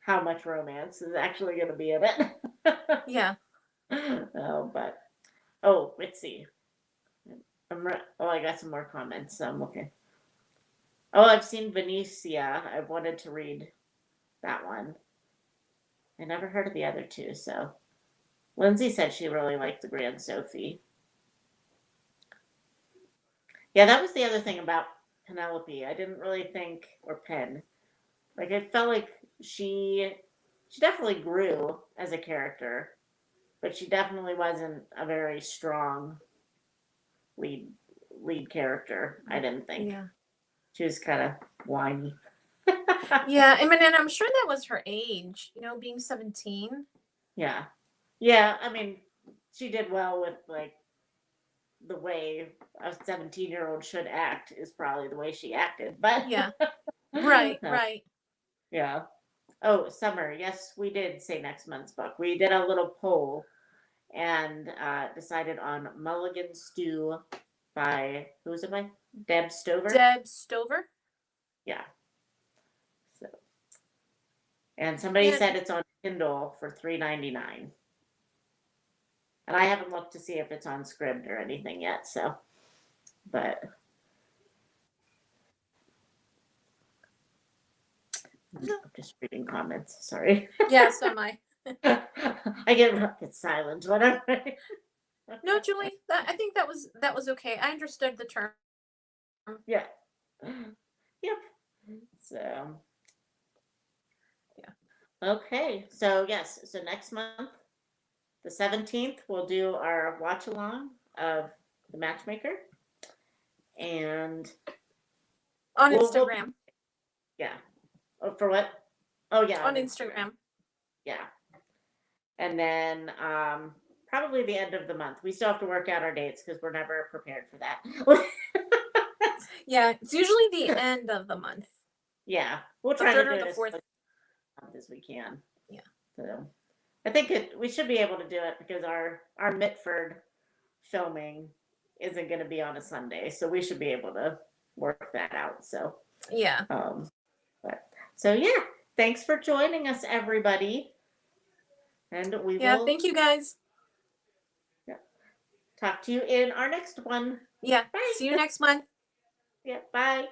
how much romance is actually going to be in it. Yeah. Oh, but oh, let's see. Oh, I got some more comments. Okay. Oh, I've seen Venetia. I've wanted to read that one. I never heard of the other two, so Lindsay said she really liked the Grand Sophie. Yeah, that was the other thing about Penelope. I didn't really think, or Pen, like it felt like she she definitely grew as a character, but she definitely wasn't a very strong lead lead character. I didn't think Yeah. she was kind of whiny. Yeah. I mean, and I'm sure that was her age, being 17. Yeah, yeah. I mean, she did well with like the way a 17-year-old should act is probably the way she acted, but Yeah. Right. Right. yeah. Oh, summer. Yes, we did say next month's book. We did a little poll and decided on Mulligan Stew by who's it by? Deb Stover. Deb Stover. Yeah. So, and somebody Yeah. said it's on Kindle for $3.99, and I haven't looked to see if it's on Scribd or anything yet. So, but I'm just reading comments. Sorry. Yeah. So am I. I get silent whenever. No, Julie. I think that was okay. I understood the term. Yeah. Yep. So. Yeah. Okay. So yes. So next month, the 17th, we'll do our watch along of the Matchmaker, and On we'll Instagram. yeah. Oh, for what? Oh yeah, On on Instagram. Instagram. Yeah. And then probably the end of the month. We still have to work out our dates because we're never prepared for that. Yeah. It's usually the end of the month. Yeah, we'll The try to third do or it the as fourth. close as we can. Yeah. So I think we should be able to do it because our Mitford filming isn't going to be on a Sunday, so we should be able to work that out. So Yeah. but so yeah, thanks for joining us, everybody, and we Yeah. will Thank you guys. talk to you in our next one. Yeah. Bye. See you next month. Yeah, bye.